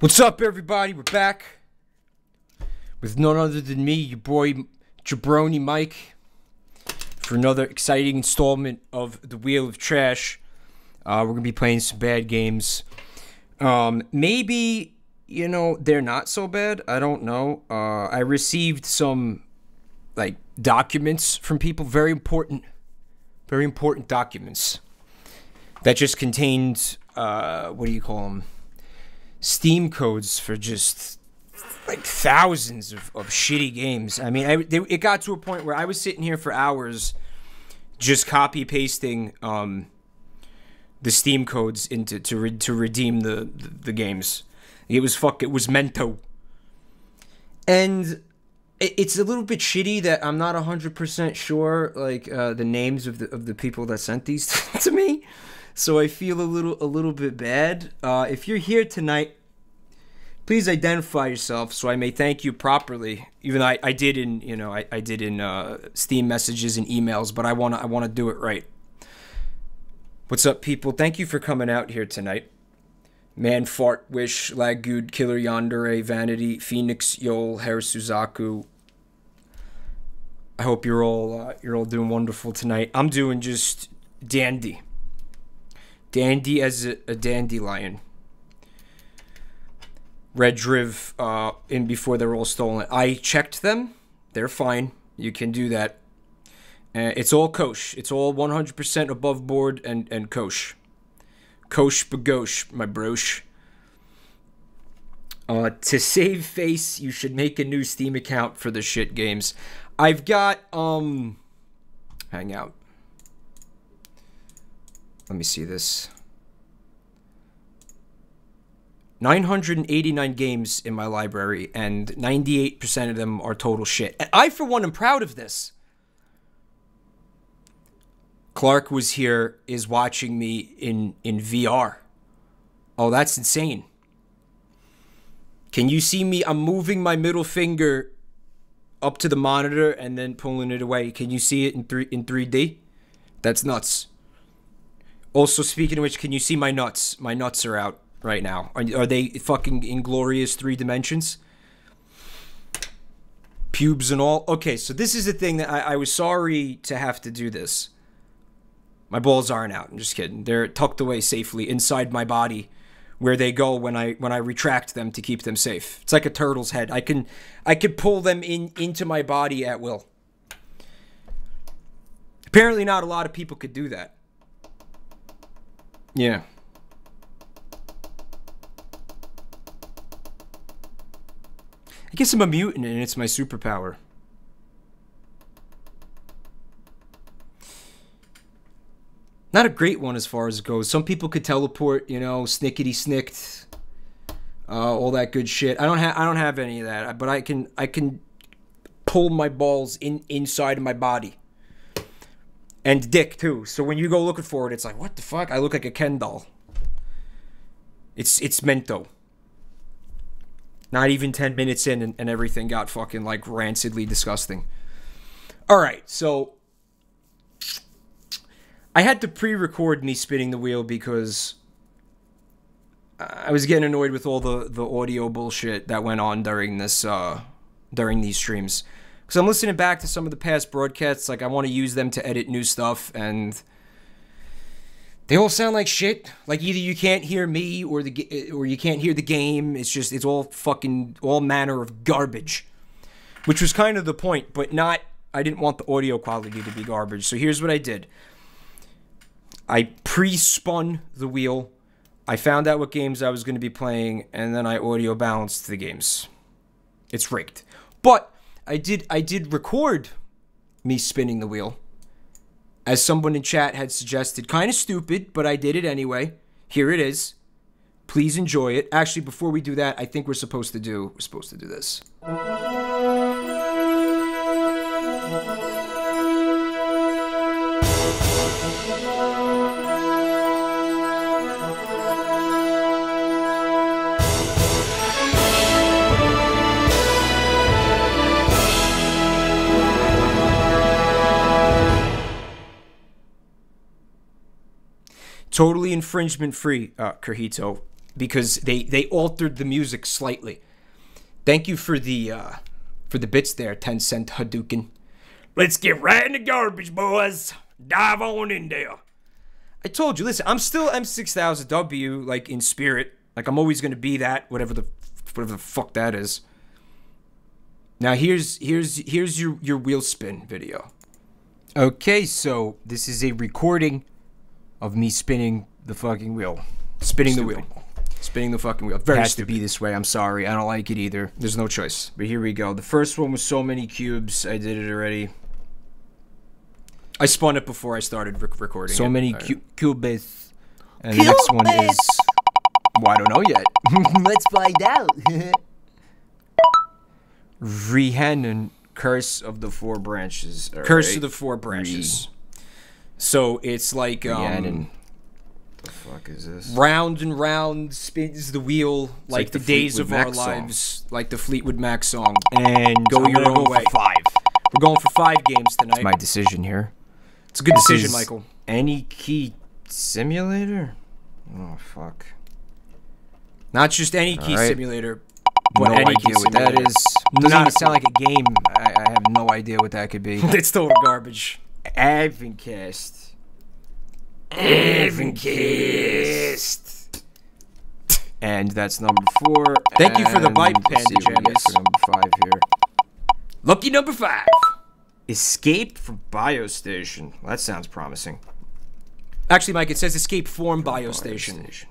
What's up, everybody? We're back with none other than me, your boy Jabroni Mike, for another exciting installment of the Wheel of Trash. We're gonna be playing some bad games. Maybe they're not so bad. I don't know. I received some documents from people, very important documents that just contained what do you call them? Steam codes for just thousands of shitty games. I mean, it got to a point where I was sitting here for hours just copy pasting the Steam codes to redeem the games. It was mento. And it's a little bit shitty that I'm not 100% sure the names of the people that sent these to me. So I feel a little bit bad. If you're here tonight, please identify yourself so I may thank you properly. Even I did in Steam messages and emails, but I wanna do it right. What's up, people? Thank you for coming out here tonight. Man, Fart, Wish, Lagood, Killer Yandere, Vanity, Phoenix, Yol, Hair Suzaku. I hope you're all doing wonderful tonight. I'm doing just dandy. Dandy as a dandelion. Red Driv in before they're all stolen. I checked them. They're fine. You can do that. It's all kosher. It's all 100% above board and kosher. Kosh bagosh, my brosh. To save face, you should make a new Steam account for the shit games. I've got hang out. Let me see this. 989 games in my library, and 98% of them are total shit. And I, for one, am proud of this. Clark was here, is watching me in VR. Oh, that's insane. Can you see me? I'm moving my middle finger up to the monitor and then pulling it away. Can you see it in 3D? That's nuts. Also, speaking of which, can you see my nuts? My nuts are out right now. Are they fucking inglorious 3 dimensions? Pubes and all? Okay, so this is the thing that I was sorry to have to do this. My balls aren't out. I'm just kidding. They're tucked away safely inside my body, where they go when I retract them to keep them safe. It's like a turtle's head. I can pull them into my body at will. Apparently not a lot of people could do that. Yeah. I guess I'm a mutant and it's my superpower. Not a great one as far as it goes. Some people could teleport, snickety snicked, all that good shit. I don't have any of that, but I can pull my balls inside of my body. And dick too. So when you go looking for it, it's like, what the fuck? I look like a Ken doll. It's mento. Not even 10 minutes in and everything got fucking rancidly disgusting. Alright, so I had to pre-record me spinning the wheel because I was getting annoyed with all the audio bullshit that went on during this during these streams. Because I'm listening back to some of the past broadcasts, I want to use them to edit new stuff, and they all sound like shit. Either you can't hear me or you can't hear the game. It's all manner of garbage, which was kind of the point, but not. I didn't want the audio quality to be garbage. So here's what I did. I pre-spun the wheel. I found out what games I was going to be playing, and then I audio balanced the games. It's rigged. But I did record me spinning the wheel. As someone in chat had suggested, kind of stupid, but I did it anyway. Here it is. Please enjoy it. Actually, before we do that, I think we're supposed to do this. Totally infringement free, Kurhito. because they altered the music slightly. Thank you for the bits there, 10-cent Hadouken. Let's get right in the garbage, boys. Dive on in there. I told you, listen, I'm still M6000W, like, in spirit. Like, I'm always gonna be that, whatever the fuck that is. Now here's your wheel spin video. Okay, so this is a recording of me spinning the fucking wheel. Spinning the wheel. Spinning the fucking wheel. Very stupid. To be this way. I'm sorry. I don't like it either. There's no choice. But here we go. The first one was so many cubes. I did it already. I spun it before I started recording. So many cubes. And the next one is... Well, I don't know yet. Let's find out. Rehan and Curse of the Four Branches. Curse of the Four Branches. So it's like... Rhiannon. The fuck is this? Round and round spins the wheel like the days of our lives, like the Fleetwood Mac song. And go your own way. We're going for 5 games tonight. It's my decision here. It's a good decision, Michael. Any key simulator? Oh fuck! Not just any key simulator, but no idea what that is. Doesn't even sound like a game. I have no idea what that could be. It's total garbage. Advanced. And that's number 4. Thank you for the bite, Panda Jammies. Number 5 here. Lucky number 5. Escape from Biostation. Well, that sounds promising. Actually, Mike, it says escape from Biostation.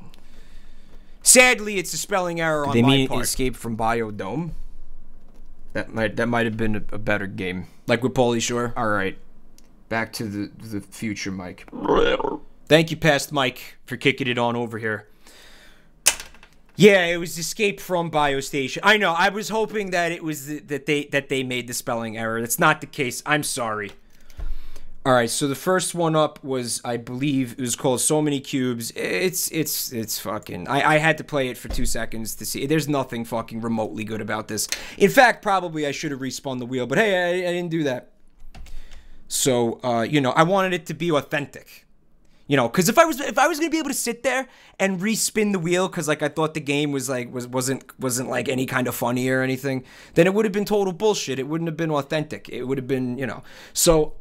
Sadly, it's a spelling error on my part. They mean escape from Biodome? That might have been a better game. Like with Pauly Shore. All right. Back to the future, Mike. Thank you, past Mike, for kicking it on over here. Yeah, it was Escape from Biostation. I know. I was hoping that it was that they made the spelling error. That's not the case. I'm sorry. All right. So the first one up was, I believe, it was called So Many Cubes. It's fucking. I had to play it for 2 seconds to see. There's nothing fucking remotely good about this. In fact, probably I should have respun the wheel, but hey, I didn't do that. So you know, I wanted it to be authentic. You know, because if I was gonna be able to sit there and respin the wheel, because like I thought the game was like wasn't like any kind of funny or anything, then it would have been total bullshit. It wouldn't have been authentic. It would have been, you know. So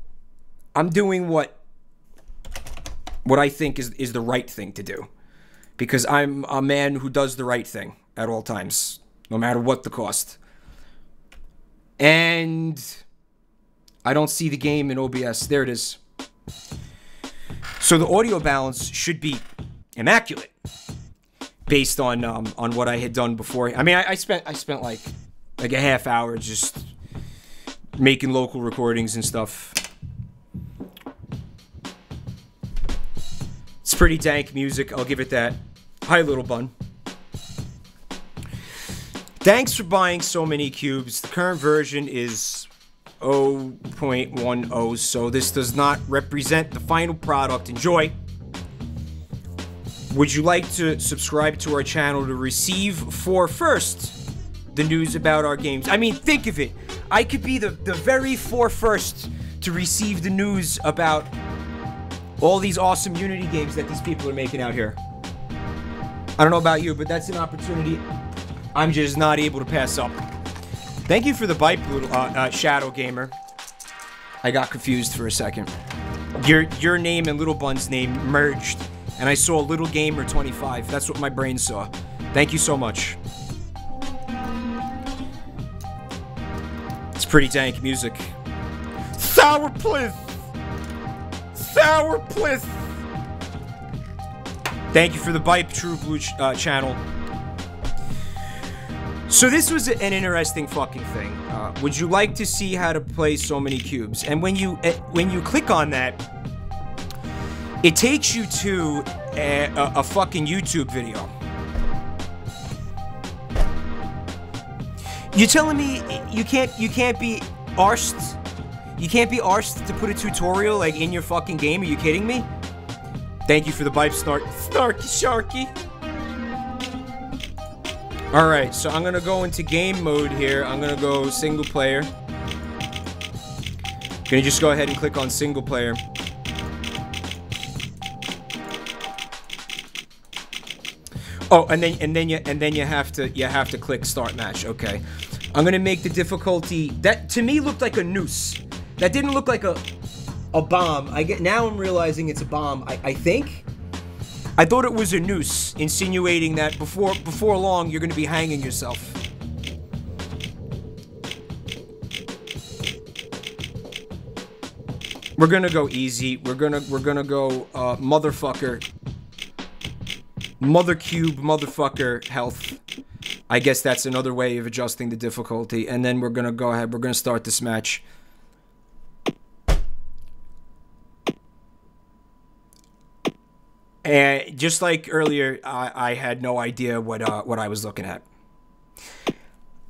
I'm doing what I think is the right thing to do, because I'm a man who does the right thing at all times, no matter what the cost. And I don't see the game in OBS. There it is. So the audio balance should be immaculate, based on what I had done before. I mean, I spent like a half hour just making local recordings and stuff. It's pretty dank music, I'll give it that. Hi, little bun. Thanks for buying So Many Cubes. The current version is 0.10, so this does not represent the final product. Enjoy. Would you like to subscribe to our channel to receive first the news about our games? I mean, think of it. I could be the very first to receive the news about all these awesome Unity games that these people are making out here. I don't know about you, but that's an opportunity I'm just not able to pass up. Thank you for the bite, Shadow Gamer. I got confused for a second. Your name and Little Bun's name merged, and I saw Little Gamer 25. That's what my brain saw. Thank you so much. It's pretty dank music. Sour Plith! Sour Plith! Thank you for the bite, True Blue channel. So this was an interesting fucking thing. Would you like to see how to play So Many Cubes? And when you click on that, it takes you to a fucking YouTube video. You're telling me you can't be arsed? You can't be arsed to put a tutorial like in your fucking game? Are you kidding me? Thank you for the bite, Snarky Sharky. Alright, so I'm gonna go into game mode here. I'm gonna go single player. Gonna just go ahead and click on single player. Oh, and then you have to click start match. Okay, I'm gonna make the difficulty. That to me looked like a noose. That didn't look like a bomb. Now I'm realizing it's a bomb. I think. I thought it was a noose, insinuating that before long you're gonna be hanging yourself. We're gonna go easy. We're gonna go motherfucker. Mother cube, motherfucker, health. I guess that's another way of adjusting the difficulty. And then we're gonna go ahead. We're gonna start this match. And just like earlier, I had no idea what I was looking at.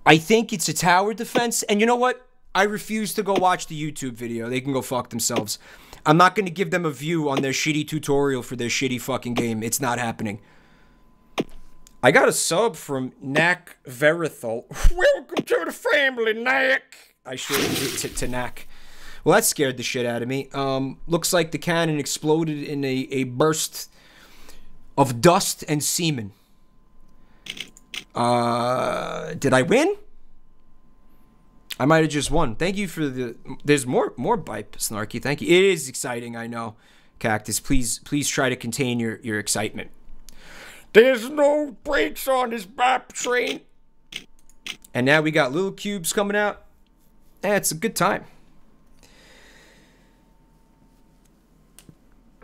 I think it's a tower defense. And you know what? I refuse to go watch the YouTube video. They can go fuck themselves. I'm not going to give them a view on their shitty tutorial for their shitty fucking game. It's not happening. I got a sub from Knack Verithal. Welcome to the family, Knack. I shortened it to Knack. Well, that scared the shit out of me. Looks like the cannon exploded in a burst of dust and semen. Did I win? I might have just won. Thank you for the... There's more bipe, Snarky. Thank you. It is exciting, I know. Cactus, please try to contain your excitement. There's no brakes on this bipe train. And now we got little cubes coming out. It's a good time.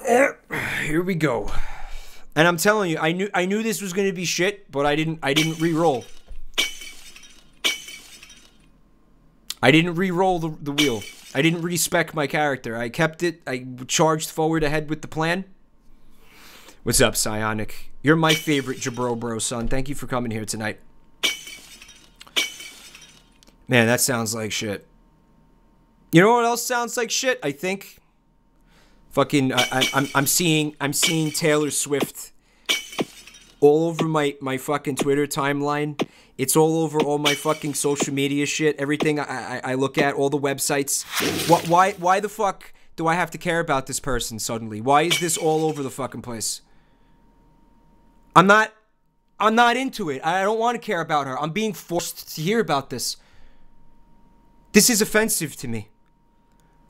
Here we go. And I'm telling you, I knew this was going to be shit, but I didn't re-roll. I didn't re-roll the wheel. I didn't respec my character. I kept it. I charged forward ahead with the plan. What's up, Psionic? You're my favorite Jabro, son. Thank you for coming here tonight. Man, that sounds like shit. You know what else sounds like shit? I think. Fucking, I'm seeing Taylor Swift all over my fucking Twitter timeline. It's all over all my fucking social media shit. Everything I look at, all the websites. Why the fuck do I have to care about this person suddenly? Why is this all over the fucking place? I'm not into it. I don't want to care about her. I'm being forced to hear about this. This is offensive to me.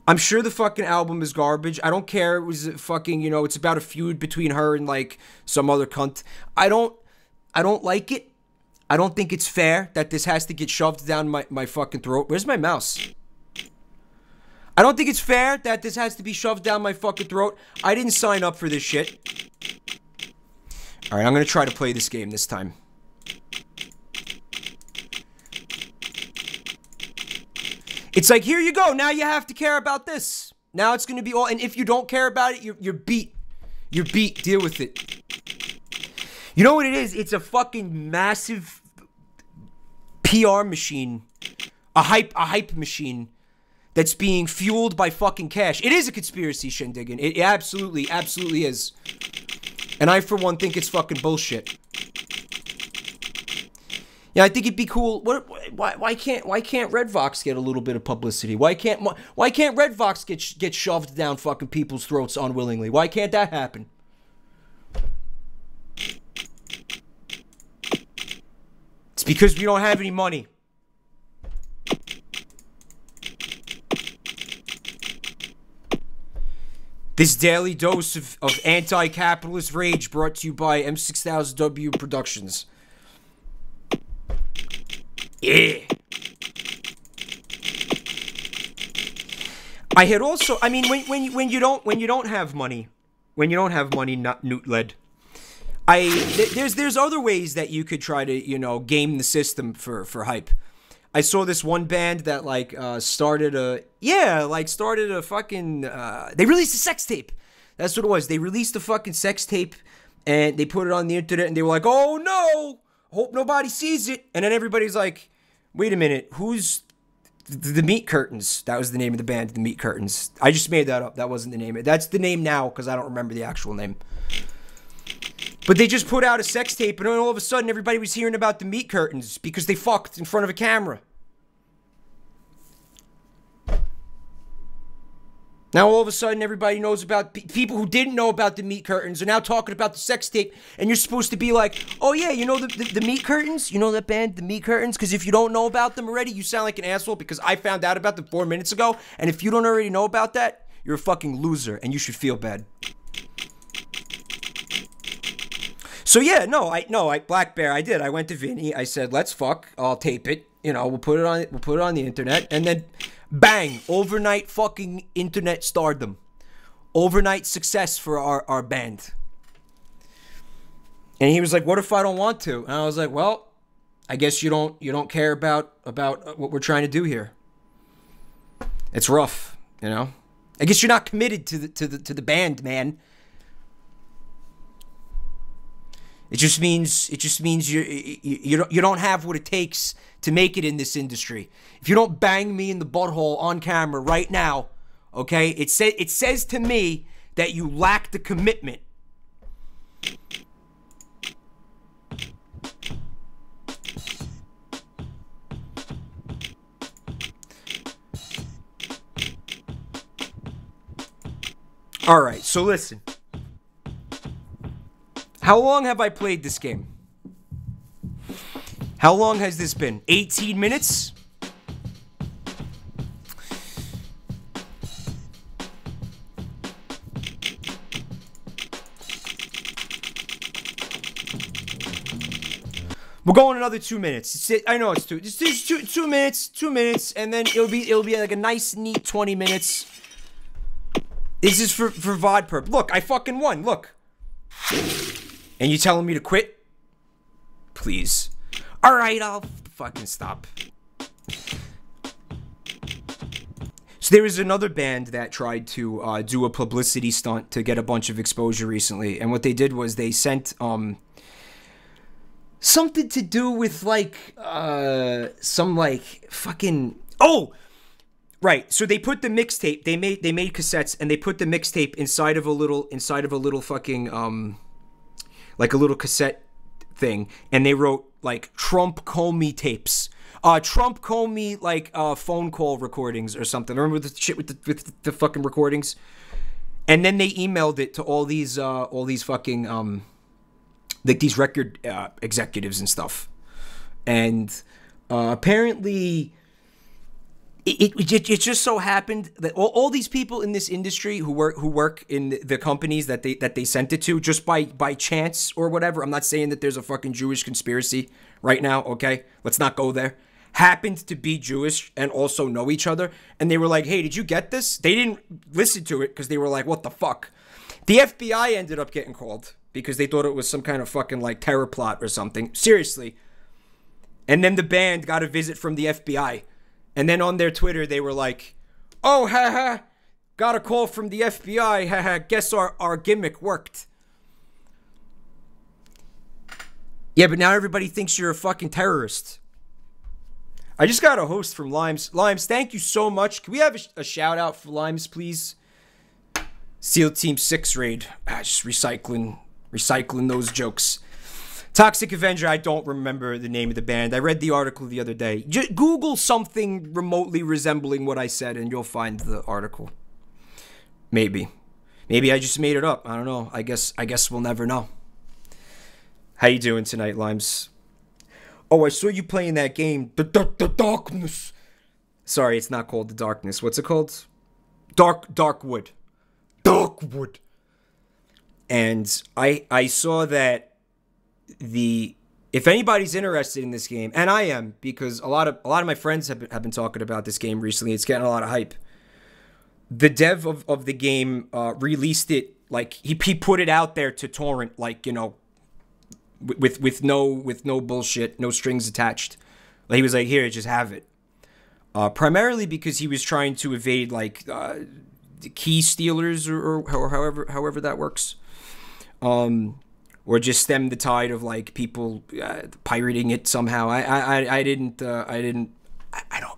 I'm sure the fucking album is garbage. I don't care. It was fucking, you know, it's about a feud between her and like some other cunt. I don't like it. I don't think it's fair that this has to get shoved down my fucking throat. Where's my mouse? I don't think it's fair that this has to be shoved down my fucking throat. I didn't sign up for this shit. Alright, I'm gonna try to play this game this time. It's like, here you go. Now you have to care about this. Now it's gonna be all... And if you don't care about it, you're beat. You're beat. Deal with it. You know what it is? It's a fucking massive PR machine. A hype machine that's being fueled by fucking cash. It is a conspiracy, Shindigan. It absolutely is. And I, for one, think it's fucking bullshit. Yeah, I think it'd be cool. Why can't Red Vox get a little bit of publicity? Why can't Red Vox get shoved down fucking people's throats unwillingly? Why can't that happen? It's because we don't have any money. This daily dose of anti-capitalist rage brought to you by M6000W Productions. Yeah. I had also, I mean, when you don't have money, not Newt led. There's other ways that you could try to, you know, game the system for hype. I saw this one band that like started a fucking they released a sex tape. That's what it was. They released a fucking sex tape and they put it on the internet and they were like, "Oh no, hope nobody sees it." And then everybody's like, "Wait a minute, who's the Meat Curtains?" That was the name of the band, the Meat Curtains. I just made that up. That wasn't the name. That's the name now because I don't remember the actual name. But they just put out a sex tape, and then all of a sudden, everybody was hearing about the Meat Curtains because they fucked in front of a camera. Now all of a sudden everybody knows about people who didn't know about the meat curtains are now talking about the sex tape, and you're supposed to be like, oh yeah, you know the meat curtains? You know that band, the meat curtains? Because if you don't know about them already, you sound like an asshole because I found out about them 4 minutes ago, and if you don't already know about that, you're a fucking loser, and you should feel bad. So yeah, Black Bear, I did. I went to Vinny. I said, let's fuck. I'll tape it. You know, we'll put it on the internet, and then bang, overnight fucking internet stardom, overnight success for our band. And he was like, what if I don't want to? And I was like, well, I guess you don't care about what we're trying to do here. It's rough, you know. I guess you're not committed to the band, man. It just means you don't have what it takes to make it in this industry. If you don't bang me in the butthole on camera right now, okay, it says to me that you lack the commitment. All right, so listen. How long have I played this game? How long has this been? 18 minutes? We're going another 2 minutes. I know it's two. Just 2 minutes, 2 minutes, and then it'll be like a nice, neat 20 minutes. This is for VOD purpose. Look, I fucking won. Look. And you telling me to quit? Please. Alright, I'll fucking stop. So there was another band that tried to do a publicity stunt to get a bunch of exposure recently. And what they did was they sent something to do with like some like fucking... Oh! Right, so they put the mixtape, they made cassettes, and they put the mixtape inside of a little fucking like a little cassette thing, and they wrote like Trump Comey tapes, Trump Comey like phone call recordings or something. Remember the shit with the fucking recordings? And then they emailed it to all these fucking like these record executives and stuff, and apparently. It just so happened that all these people in this industry who work in the companies that they sent it to, just by chance or whatever. I'm not saying that there's a fucking Jewish conspiracy right now, okay? Let's not go there. Happened to be Jewish and also know each other, and they were like, "Hey, did you get this?" They didn't listen to it because they were like, "What the fuck?" The FBI ended up getting called because they thought it was some kind of fucking like terror plot or something. Seriously. And then the band got a visit from the FBI. And then on their Twitter, they were like, oh, haha, got a call from the FBI, haha, guess our gimmick worked. Yeah, but now everybody thinks you're a fucking terrorist. I just got a host from Limes. Limes, thank you so much. Can we have a shout out for Limes, please? SEAL Team 6 raid. Just recycling those jokes. Toxic Avenger, I don't remember the name of the band. I read the article the other day. Google something remotely resembling what I said and you'll find the article. Maybe. Maybe I just made it up. I don't know. I guess we'll never know. How you doing tonight, Limes? Oh, I saw you playing that game. The Darkness. Sorry, it's not called The Darkness. What's it called? Darkwood. Darkwood. And I saw that if anybody's interested in this game, and I am, because a lot of my friends have been talking about this game recently. It's getting a lot of hype. The dev of the game released it, like he put it out there to torrent, like, you know, with no bullshit, no strings attached. Like, he was like, here, just have it. Primarily because he was trying to evade like the key stealers or however that works. Or just stem the tide of like people pirating it somehow. I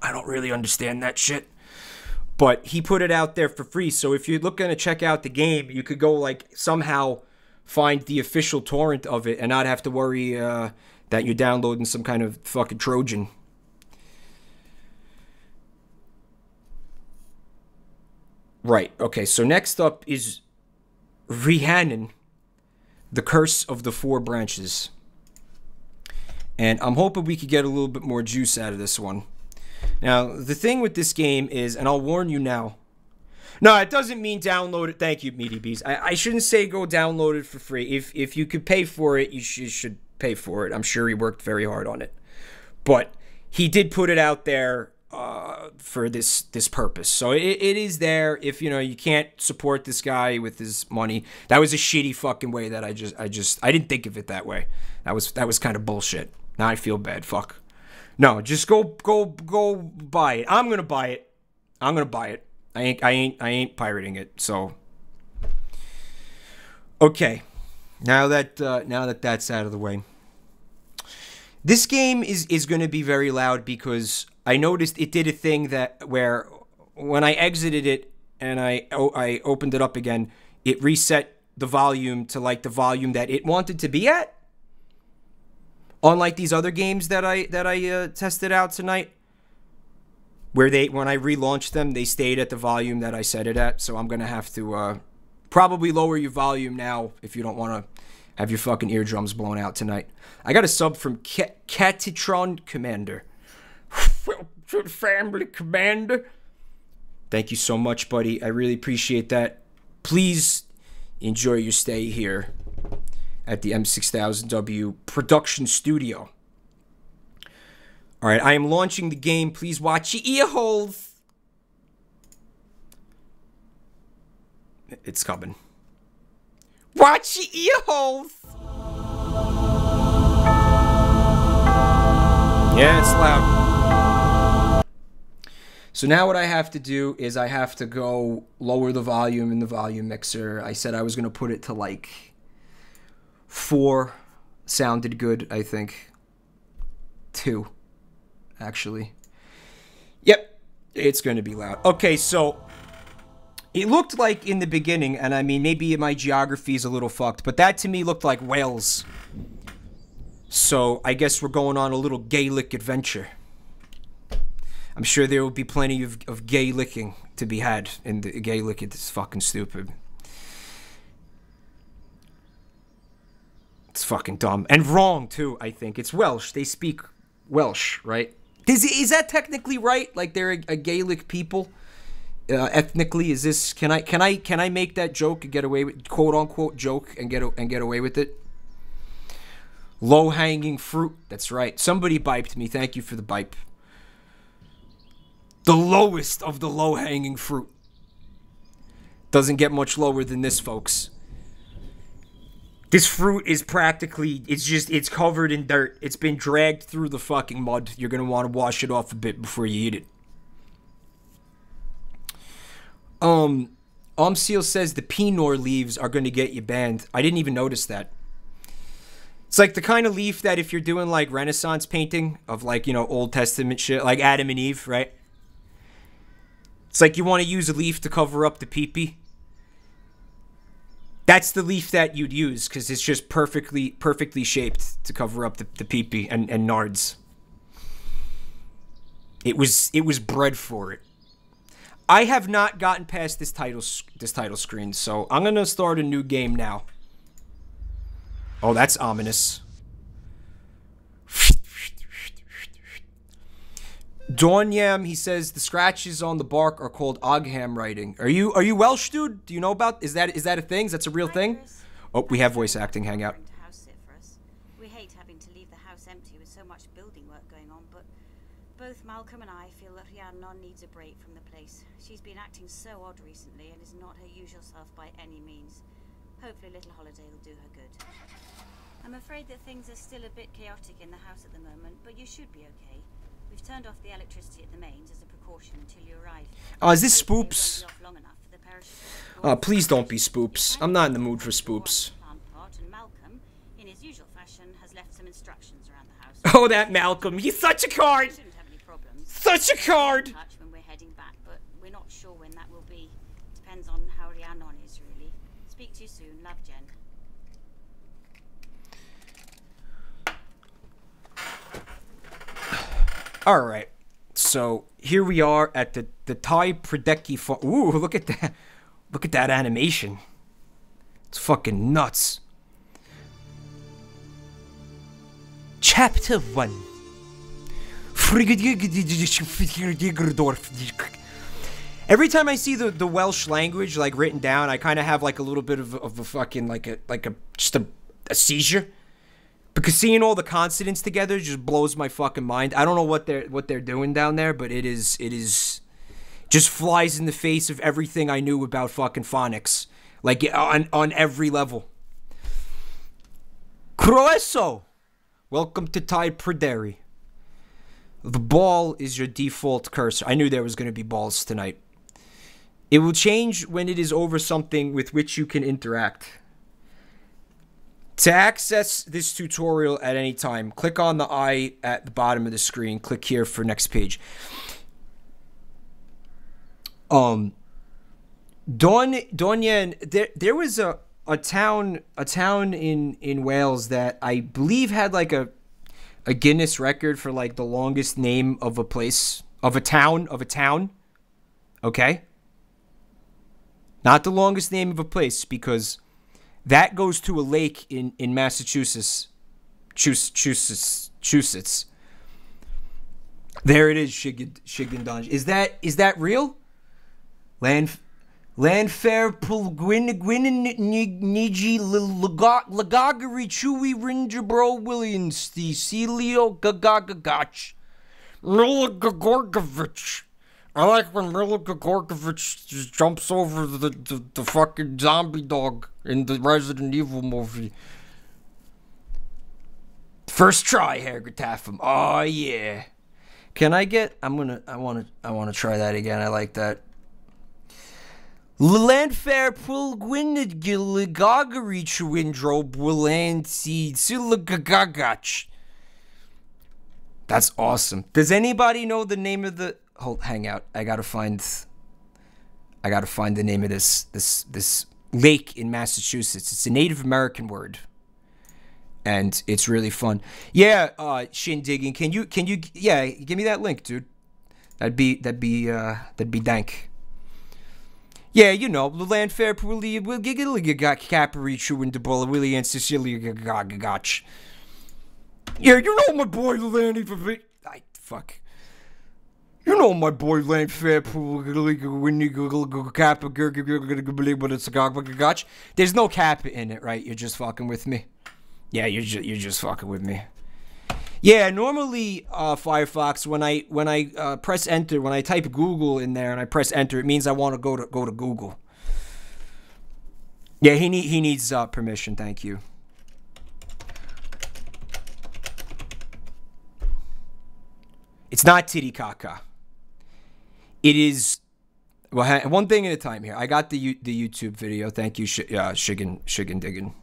don't really understand that shit. But he put it out there for free. So if you're looking to check out the game, you could go like somehow find the official torrent of it and not have to worry that you're downloading some kind of fucking Trojan. Right. Okay. So next up is Rehan, the Curse of the Four Branches. And I'm hoping we could get a little bit more juice out of this one. Now, the thing with this game is, and I'll warn you now. No, it doesn't mean download it. Thank you, Meaty Bees. I shouldn't say go download it for free. If you could pay for it, you should pay for it. I'm sure he worked very hard on it. But he did put it out there for this purpose. So it is there. If you can't support this guy with his money. That was a shitty fucking way that I didn't think of it that way. That was kind of bullshit. Now I feel bad. Fuck. No, just go buy it. I'm gonna buy it. I ain't pirating it. So okay. Now that that's out of the way. This game is going to be very loud because I noticed it did a thing where when I exited it and I opened it up again, it reset the volume to like the volume that it wanted to be at. Unlike these other games that I tested out tonight, where when I relaunched them, they stayed at the volume that I set it at. So I'm gonna have to probably lower your volume now if you don't want to have your fucking eardrums blown out tonight. I got a sub from Catitron Commander. Family Commander. Thank you so much, buddy. I really appreciate that. Please enjoy your stay here at the M6000W production studio. All right, I am launching the game. Please watch your ear holes. It's coming. Watch your ear holes. Yeah, it's loud. So now what I have to do is I have to go lower the volume in the volume mixer. I said I was going to put it to like 4. Sounded good, I think. 2, actually. Yep, it's going to be loud. Okay, so it looked like in the beginning, and I mean, maybe my geography is a little fucked, but that to me looked like Wales. So I guess we're going on a little Gaelic adventure. I'm sure there will be plenty of gay licking to be had in the Gaelic. It's fucking stupid. It's fucking dumb. And wrong, too, I think. It's Welsh. They speak Welsh, right? Is that technically right? Like they're a Gaelic people? Ethnically, is this... Can I make that joke and get away with... quote-unquote joke and get away with it? Low-hanging fruit. That's right. Somebody biped me. Thank you for the bipe. The lowest of the low-hanging fruit. Doesn't get much lower than this, folks. This fruit is practically, it's covered in dirt. It's been dragged through the fucking mud. You're going to want to wash it off a bit before you eat it. Omseal says the Pinor leaves are going to get you banned. I didn't even notice that. It's like the kind of leaf that if you're doing like Renaissance painting of like, Old Testament shit, like Adam and Eve, right? It's like you want to use a leaf to cover up the pee-pee. That's the leaf that you'd use because it's just perfectly shaped to cover up the pee-pee and nards. It was bred for it. I have not gotten past this title screen, so I'm gonna start a new game now. Oh, that's ominous. Dawnyam, he says the scratches on the bark are called Ogham writing. Are you Welsh, dude? Do you know about? Is that a thing? That's a real thing? Oh, we have voice acting hangout. We hate having to leave the house empty with so much building work going on, but both Malcolm and I feel that Rhiannon needs a break from the place. She's been acting so odd recently and is not her usual self by any means. Hopefully a little holiday will do her good. I'm afraid that things are still a bit chaotic in the house at the moment, but you should be okay. We've turned off the electricity at the mains as a precaution until you arrive. Oh, is this spoops? Please don't be spoops. I'm not in the mood for spoops. And Malcolm, in his usual fashion, has left some instructions around the house. Oh, that Malcolm. He's such a card. Shouldn't have any problems. Such a card. When we're heading back, but we're not sure when that will be. Depends on how Rhiannon is, really. Speak to you soon. Love, Jen. All right. so here we are at the Thai Pradeki farm. Ooh, look at that. Look at that animation. It's fucking nuts. Chapter 1. Every time I see the Welsh language like written down, I kind of have like a little bit of a fucking just a seizure, because seeing all the consonants together just blows my fucking mind. I don't know what they're doing down there, but it is just flies in the face of everything I knew about fucking phonics, like on every level. Croeso, welcome to Thai Praderi. The ball is your default cursor. I knew there was going to be balls tonight. It will change when it is over something with which you can interact. To access this tutorial at any time, click on the eye at the bottom of the screen. Click here for next page. Donyen, there was a town in Wales that I believe had like a Guinness record for like the longest name of a place, of a town. Okay? Not the longest name of a place, because that goes to a lake in Massachusetts. There it is, Shigandanj. Is that real? Landfair Niji Lagagari Chewy Rinjabro Williams the Celio Gagagagach Mila Gagorgovich. I like when Mila Gagorgovich just jumps over the fucking zombie dog in the Resident Evil movie. First try, Hergatapham. Oh yeah. Can I get? I wanna try that again. I like that. Landfair Pulgwinid Giligagari Chwindro Bwilansi Silagagagach. That's awesome. Does anybody know the name of the hang out. I gotta find the name of this lake in Massachusetts. It's a Native American word. And it's really fun. Yeah, shin digging. Can you yeah, give me that link, dude. That'd be dank. Yeah, you know, the land fair will got Caparichu and Debola Willie and Cecilia Gagach. Yeah, you know my boy Lanny fuck. You know my boy Land Fair. There's no kappa in it, right? You're just fucking with me. Yeah, you're just fucking with me. Yeah, normally Firefox, when I press enter, when I type Google in there and I press enter, it means I want to go to Google. Yeah, he needs permission. Thank you. It's not Titicaca. It is. Well, one thing at a time here. I got the YouTube video. Thank you, Shiggin Diggin.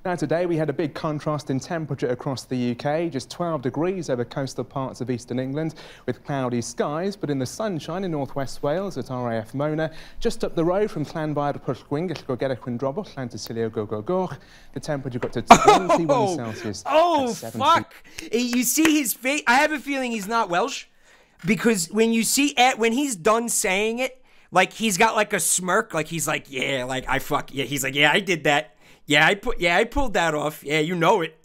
Now today we had a big contrast in temperature across the UK, just 12 degrees over coastal parts of eastern England with cloudy skies, but in the sunshine in northwest Wales at RAF Mona, just up the road from Llanfair Pwllgwyn, Gellgorgera Cwndrobwll, Llantysilio Gogogorch, the temperature got to 21 Celsius. Oh, fuck! You see his face? I have a feeling he's not Welsh, because when you see it, when he's done saying it, like he's got like a smirk, like he's like, yeah, like he's like, yeah, I did that. Yeah, I pulled that off. Yeah, you know it.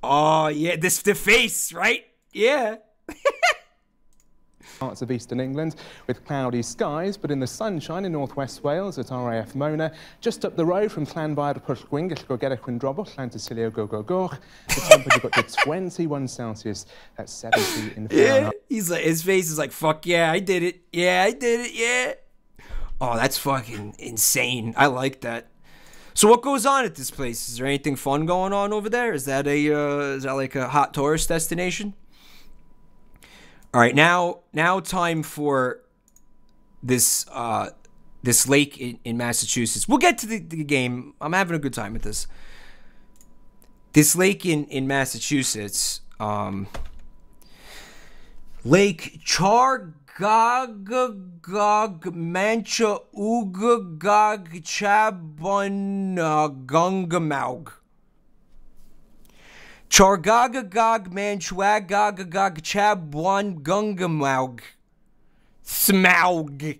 Oh, yeah, the face, right? Yeah. Parts of eastern England with cloudy skies, but in the sunshine in northwest Wales at RAF Mona, just up the road from Llanfair Pwllgwyn, Gellgorgera Cwndrobwll, Llantysilio Gogogorch, the temperature got to 21 Celsius. That's 70 in Fahrenheit. Yeah, he's like, his face is like, fuck yeah, I did it. Yeah, I did it. Yeah. Oh, that's fucking insane. I like that. So what goes on at this place? Is there anything fun going on over there? Is that like a hot tourist destination? All right, now time for this this lake in Massachusetts. We'll get to the game. I'm having a good time with this. This lake in Massachusetts, Lake Chargagog Mancha Ugagog Chabonagungamaug. Chargagagag manchwagagagag chabwan gungamaug. Smaug.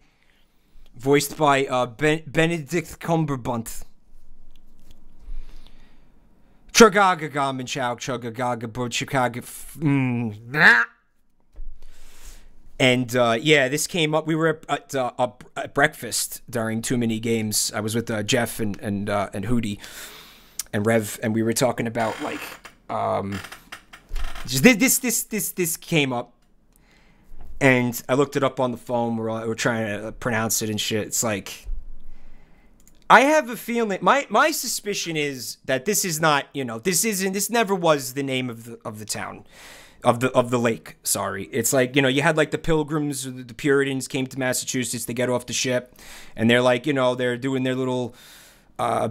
Voiced by Benedict Cumberbatch. Chargagagam and chow chugagaga bochikaga. And yeah, this came up. We were at breakfast during Too Many Games. I was with Jeff and Hootie and Rev, and we were talking about like this came up, and I looked it up on the phone. We're trying to pronounce it and shit. It's like, I have a feeling. My suspicion is that this is not. This never was the name of the town. Of the lake, sorry. It's like, you had like the Pilgrims, the Puritans came to Massachusetts to get off the ship, and they're like, they're doing their little,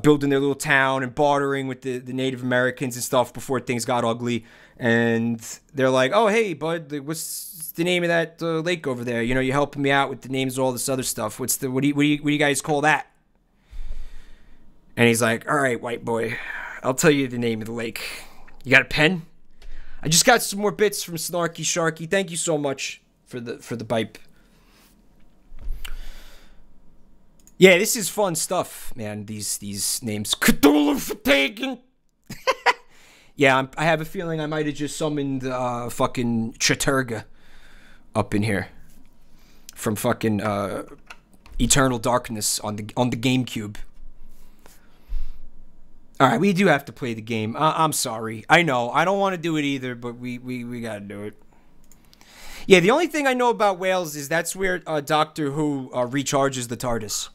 building their little town and bartering with the Native Americans and stuff before things got ugly, and they're like, oh, hey, bud, what's the name of that lake over there? You're helping me out with the names of all this other stuff. What do you guys call that? And he's like, all right, white boy, I'll tell you the name of the lake. You got a pen? I just got some more bits from Snarky Sharky. Thank you so much for the pipe. Yeah, this is fun stuff, man. These names. Cthulhu for Pagan. Yeah, I have a feeling I might have just summoned fucking Chaturga up in here from fucking Eternal Darkness on the GameCube. All right, we do have to play the game. I'm sorry. I know. I don't want to do it either, but we got to do it. Yeah, the only thing I know about Wales is that's where Doctor Who recharges the TARDIS.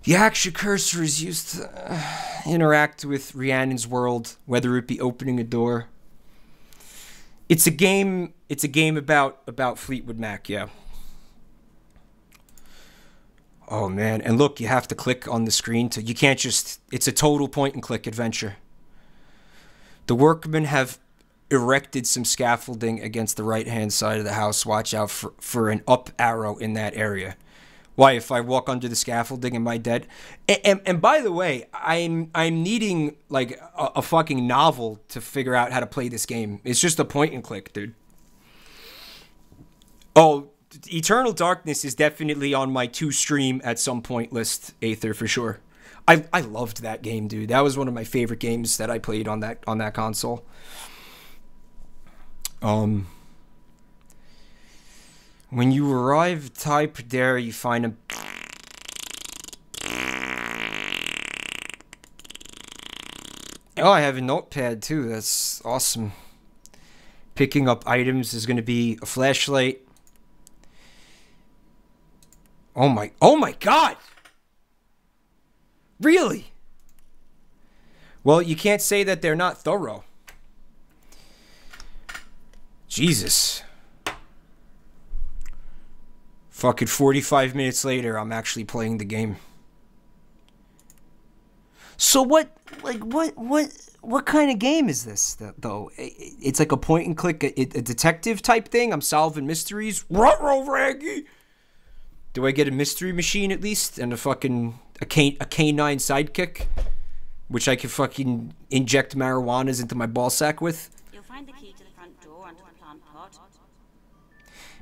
The Aksha cursor is used to interact with Rhiannon's world, whether it be opening a door. It's a game about Fleetwood Mac, yeah. Oh, man. And look, you have to click on the screen. You can't just... It's a total point-and-click adventure. The workmen have erected some scaffolding against the right-hand side of the house. Watch out for an up arrow in that area. Why, if I walk under the scaffolding, am I dead? And by the way, I'm needing, like, a fucking novel to figure out how to play this game. It's just a point-and-click, dude. Oh... Eternal Darkness is definitely on my to-stream at some point list, Aether, for sure. I loved that game, dude. That was one of my favorite games that I played on that console. When you arrive, type there, you find a... Oh, I have a notepad, too. That's awesome. Picking up items is going to be a flashlight. Oh my God! Really? Well, you can't say that they're not thorough. Jesus. Fucking 45 minutes later, I'm actually playing the game. So what kind of game is this, though? It's like a point and click, a detective type thing? I'm solving mysteries? Ruh-roh, Raggy! Do I get a mystery machine at least? And a fucking... A canine sidekick? Which I can fucking inject marijuanas into my ballsack with? You'll find the key to the front door under the plant pot.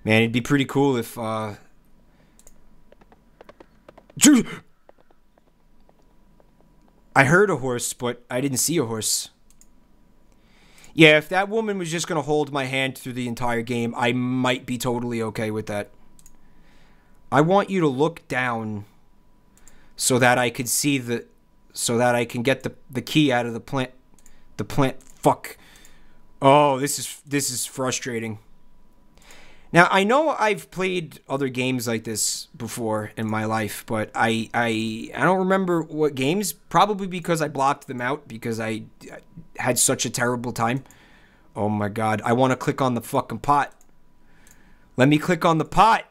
Man, it'd be pretty cool if, I heard a horse, but I didn't see a horse. Yeah, if that woman was just gonna hold my hand through the entire game, I might be totally okay with that. I want you to look down so that I could see so that I can get the key out of the plant. Fuck. Oh, this is frustrating. Now, I know I've played other games like this before in my life, but I don't remember what games, probably because I blocked them out because I had such a terrible time. Oh my God, I want to click on the fucking pot. Let me click on the pot.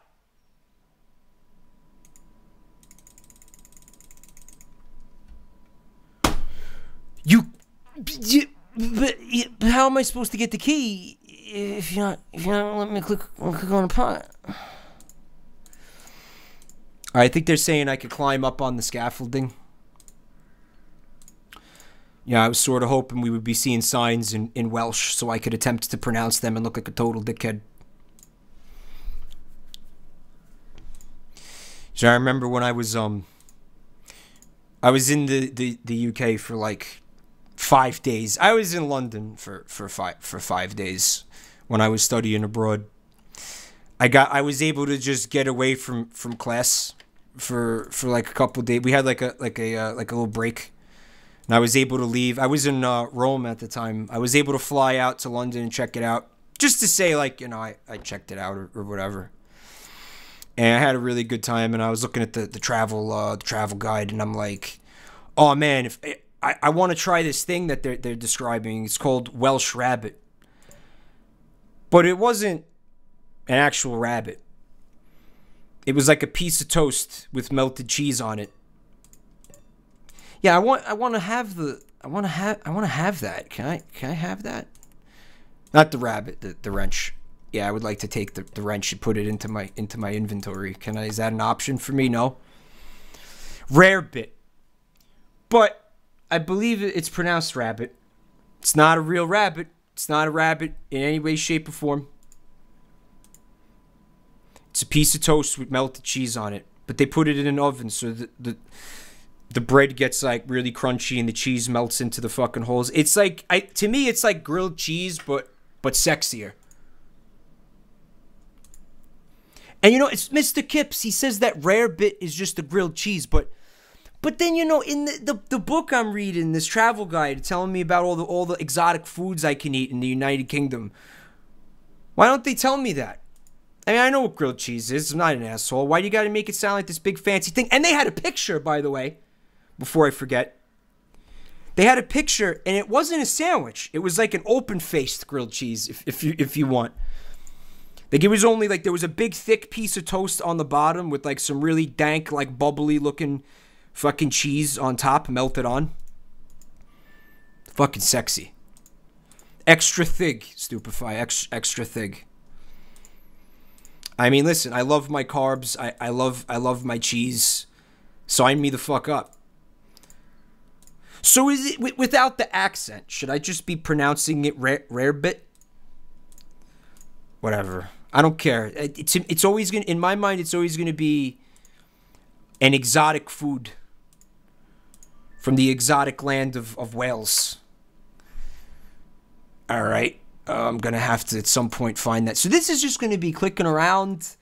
But how am I supposed to get the key if you're not let me click on the pot? I think they're saying I could climb up on the scaffolding. Yeah, I was sort of hoping we would be seeing signs in Welsh so I could attempt to pronounce them and look like a total dickhead. So I remember when I was in the UK for like 5 days. I was in London for 5 days when I was studying abroad. I was able to just get away from class for like a couple of days. We had like a little break, and I was able to leave. I was in Rome at the time. I was able to fly out to London and check it out, just to say like, you know, I checked it out or whatever. And I had a really good time. And I was looking at the travel guide, and I'm like, oh man, if I want to try this thing that they're describing. It's called Welsh rabbit, but it wasn't an actual rabbit. It was like a piece of toast with melted cheese on it. Yeah, I want to have that. Can I have that? Not the rabbit, the wrench. Yeah, I would like to take the wrench and put it into my inventory. Can I? Is that an option for me? No. Rare bit. But I believe it's pronounced rabbit. It's not a real rabbit. It's not a rabbit in any way, shape, or form. It's a piece of toast with melted cheese on it. But they put it in an oven so the bread gets like really crunchy and the cheese melts into the fucking holes. It's like, to me, it's like grilled cheese, but sexier. And you know, it's Mr. Kips. He says that rare bit is just a grilled cheese, but then, you know, in the book I'm reading, this travel guide telling me about all the exotic foods I can eat in the United Kingdom. Why don't they tell me that? I mean, I know what grilled cheese is. I'm not an asshole. Why do you got to make it sound like this big fancy thing? And they had a picture, by the way, before I forget. They had a picture, and it wasn't a sandwich. It was like an open-faced grilled cheese, if you want. Like, it was only like there was a big thick piece of toast on the bottom with like some really dank, like bubbly looking fucking cheese on top, melted on. Fucking sexy. Extra thick, stupefy. Extra thick. I mean, listen, I love my carbs. I love my cheese. Sign me the fuck up. So is it without the accent? Should I just be pronouncing it rare bit? Whatever. I don't care. It's always gonna, in my mind, it's always gonna be an exotic food from the exotic land of Wales. All right. I'm going to have to at some point find that. So this is just going to be clicking around,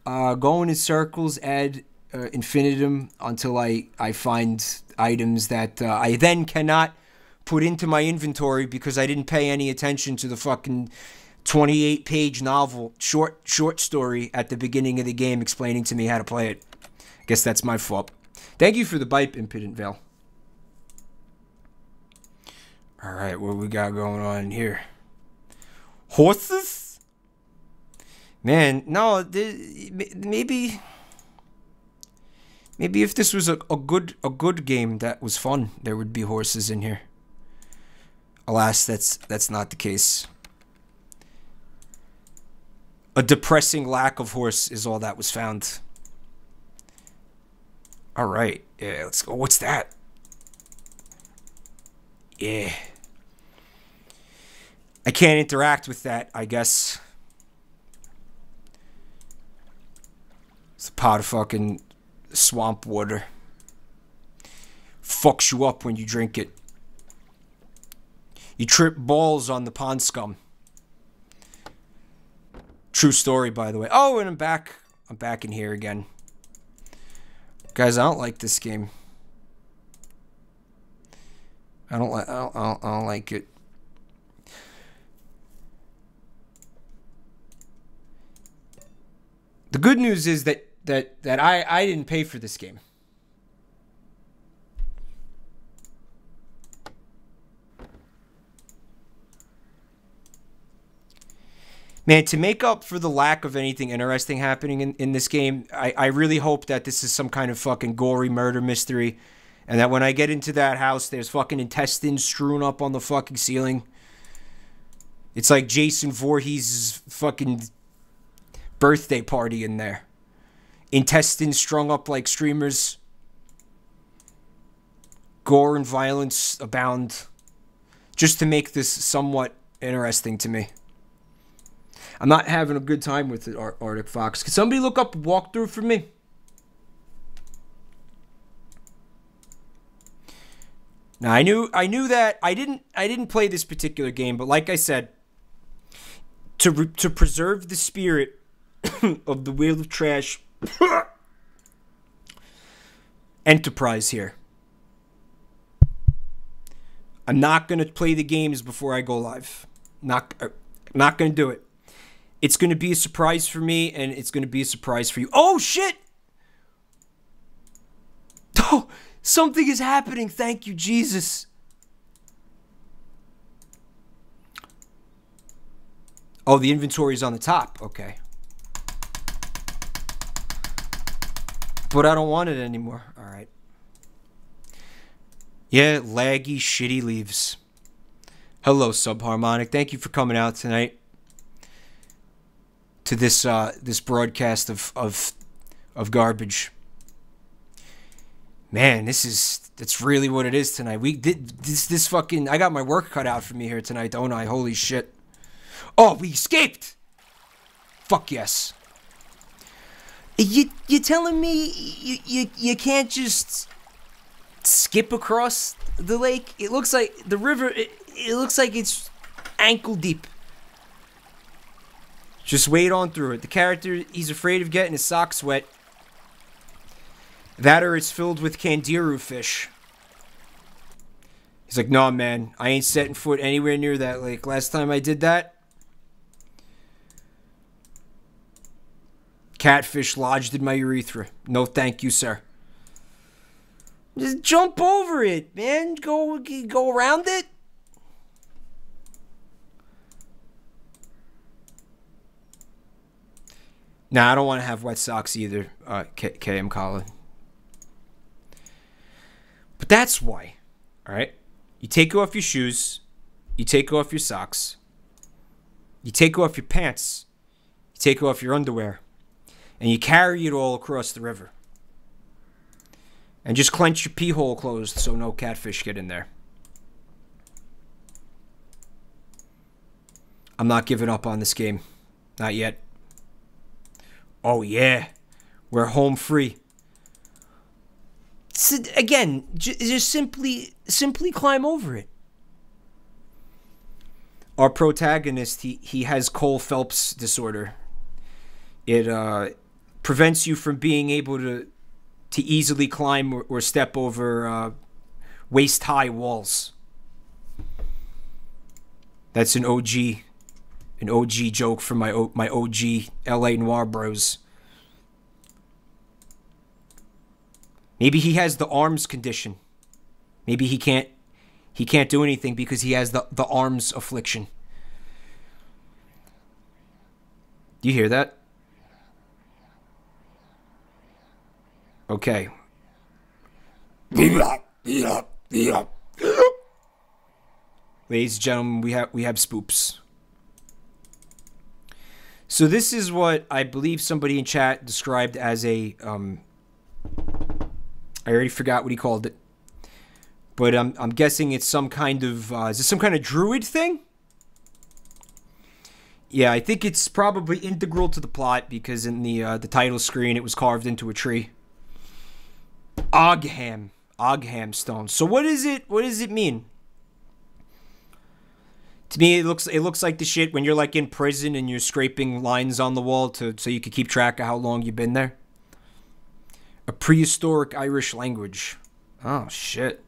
going in circles ad infinitum until I find items that I then cannot put into my inventory because I didn't pay any attention to the fucking 28-page novel, short story at the beginning of the game explaining to me how to play it. I guess that's my fault. Thank you for the bite, Impudent Vale. All right, what we got going on here? Horses? Man, no, maybe if this was a good game that was fun, there would be horses in here. Alas, that's not the case. A depressing lack of horse is all that was found. All right, yeah, let's go. What's that? Yeah. I can't interact with that, I guess. It's a pot of fucking swamp water. Fucks you up when you drink it. You trip balls on the pond scum. True story, by the way. Oh, and I'm back. I'm back in here again. Guys, I don't like this game. I don't like it. The good news is that I didn't pay for this game. Man, to make up for the lack of anything interesting happening in this game, I really hope that this is some kind of fucking gory murder mystery. And that when I get into that house, there's fucking intestines strewn up on the fucking ceiling. It's like Jason Voorhees' fucking birthday party in there. Intestines strung up like streamers. gore and violence abound, just to make this somewhat interesting to me. I'm not having a good time with it, Arctic Fox. Can somebody look up a walkthrough for me? Now I knew that I didn't play this particular game, but like I said, to preserve the spirit of the Wheel of Trash enterprise here, I'm not gonna play the games before I go live. Not gonna do it. It's gonna be a surprise for me, and it's gonna be a surprise for you. Oh shit! Oh, something is happening. Thank you, Jesus. Oh, the inventory is on the top. Okay. But I don't want it anymore. All right. Yeah, laggy, shitty leaves. Hello, Subharmonic. Thank you for coming out tonight to this this broadcast of garbage. Man, that's really what it is tonight. We did this fucking. I got my work cut out for me here tonight, don't I? Holy shit! Oh, we escaped. Fuck yes. You telling me you can't just skip across the lake? It looks like the river. It looks like it's ankle deep. Just wade on through it. The character, he's afraid of getting his socks wet. That or it's filled with kangaroo fish. He's like, nah, man, I ain't setting foot anywhere near that lake. Last time I did that, catfish lodged in my urethra. No thank you, sir. Just jump over it, man. Go around it. Nah, I don't want to have wet socks either, KM Colin. But that's why, all right? You take off your shoes. You take off your socks. You take off your pants. You take off your underwear. And you carry it all across the river. And just clench your pee hole closed so no catfish get in there. I'm not giving up on this game. Not yet. Oh yeah. We're home free. So, again, just simply climb over it. Our protagonist, he has Cole Phelps disorder. It prevents you from being able to easily climb or step over waist-high walls. That's an OG joke from my OG LA Noir bros. Maybe he has the arms condition. Maybe he can't do anything because he has the arms affliction. Do you hear that? Okay. Ladies and gentlemen, we have spoops. So this is what I believe somebody in chat described as a I already forgot what he called it. But I'm guessing it's some kind of is it some kind of druid thing? Yeah, I think it's probably integral to the plot because in the title screen it was carved into a tree. Ogham stone. So what is it? What does it mean? To me, it looks like the shit when you're like in prison and you're scraping lines on the wall so you can keep track of how long you've been there. A prehistoric Irish language. Oh shit.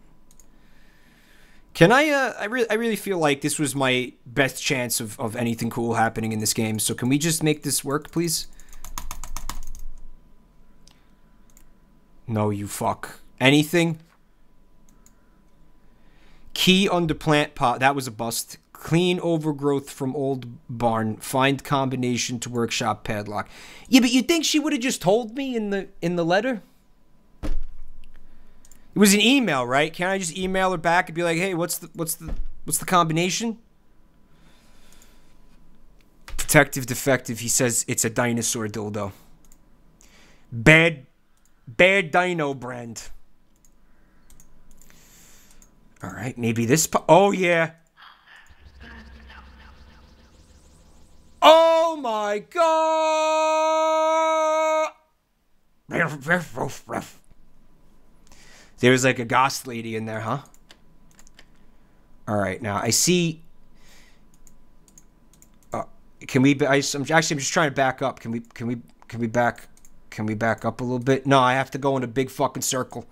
Can I really feel like this was my best chance of anything cool happening in this game. So can we just make this work, please? No, you fuck. Anything? Key under plant pot. That was a bust. Clean overgrowth from old barn. Find combination to workshop padlock. Yeah, but you think she would have just told me in the letter? It was an email, right? Can't I just email her back and be like, "Hey, what's the combination?" Detective Defective, he says it's a dinosaur dildo. Bad dino brand. Alright, maybe this... Oh, yeah. Oh, my God! There's like a ghost lady in there, huh? Alright, now, I see... Can we... I'm just trying to back up. Can we back... Can we back up a little bit? No, I have to go in a big fucking circle.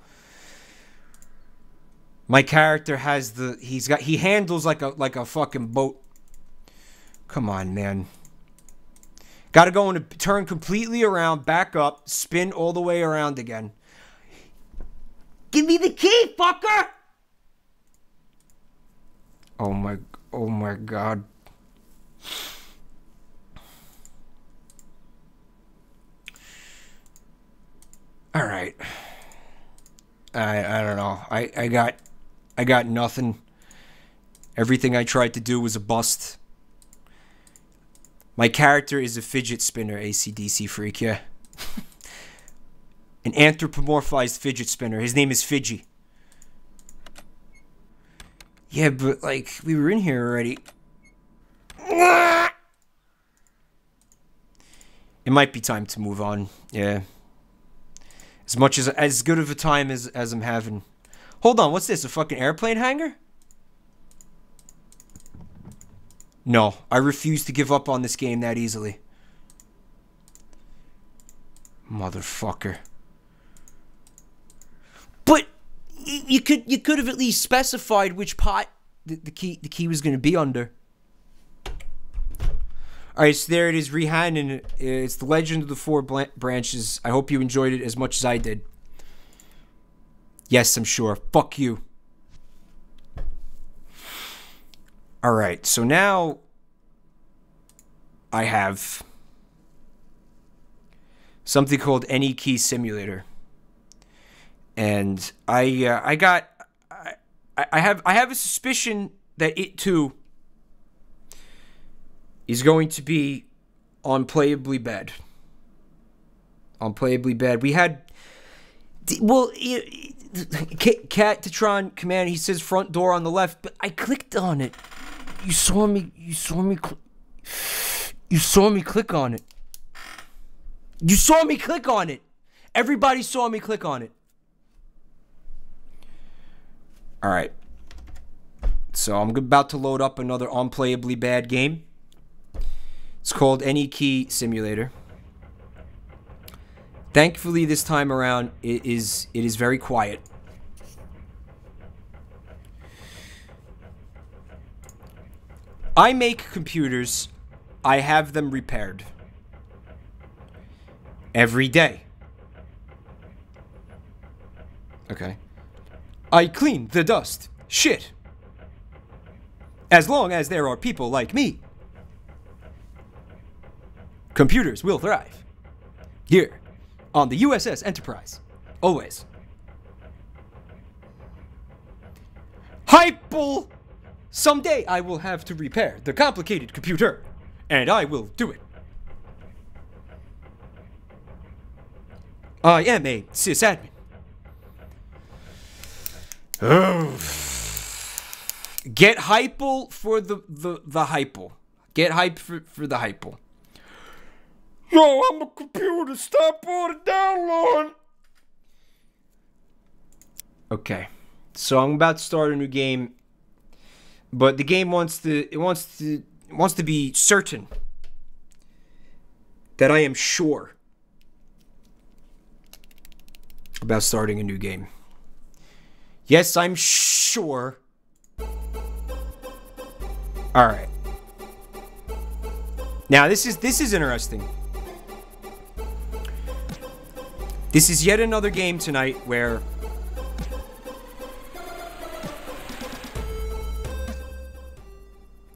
My character has the... He handles like a fucking boat. Come on, man. Gotta go in a turn completely around, back up, spin all the way around again. Give me the key, fucker! Oh my God. All right. I don't know. I got nothing. Everything I tried to do was a bust. My character is a fidget spinner, AC/DC freak, yeah. An anthropomorphized fidget spinner. His name is Fidgy. Yeah, but, like, we were in here already. It might be time to move on, yeah. As good of a time as I'm having. Hold on, what's this? A fucking airplane hangar? No, I refuse to give up on this game that easily. Motherfucker. But you could have at least specified which pot the key was going to be under. All right, so there it is, Rehan, and it's The Legend of the Four Branches. I hope you enjoyed it as much as I did. Yes, I'm sure. Fuck you. All right, so now I have something called Any Key Simulator, and I have a suspicion that it too is going to be unplayably bad. Unplayably bad. We had, well, Cat Tetron command. He says front door on the left, but I clicked on it. You saw me click on it. You saw me click on it. Everybody saw me click on it. All right. So I'm about to load up another unplayably bad game. It's called Any Key Simulator. Thankfully, this time around, it is very quiet. I make computers. I have them repaired. Every day. Okay. I clean the dust. Shit. As long as there are people like me. Computers will thrive. Here, on the USS Enterprise. Always. Hypel! Someday I will have to repair the complicated computer. And I will do it. I am a sysadmin. Get hypel for the hypel. Get hype for the hypel. Yo, I'm a computer. Stop all the download. Okay, so I'm about to start a new game, but the game wants to be certain that I am sure about starting a new game. Yes, I'm sure. All right. Now this is interesting. This is yet another game tonight where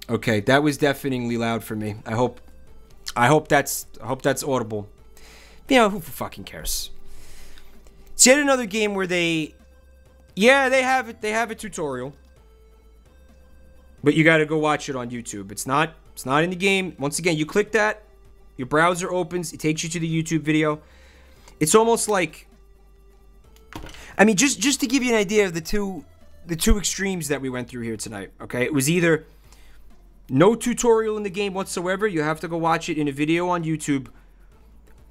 okay, that was deafeningly loud for me. I hope that's audible. You know, who fucking cares? It's yet another game where they have a tutorial. But you got to go watch it on YouTube. It's not in the game. Once again, you click that, your browser opens, it takes you to the YouTube video. It's almost like, I mean, just to give you an idea of the two the two extremes that we went through here tonight, okay? It was either no tutorial in the game whatsoever, you have to go watch it in a video on YouTube,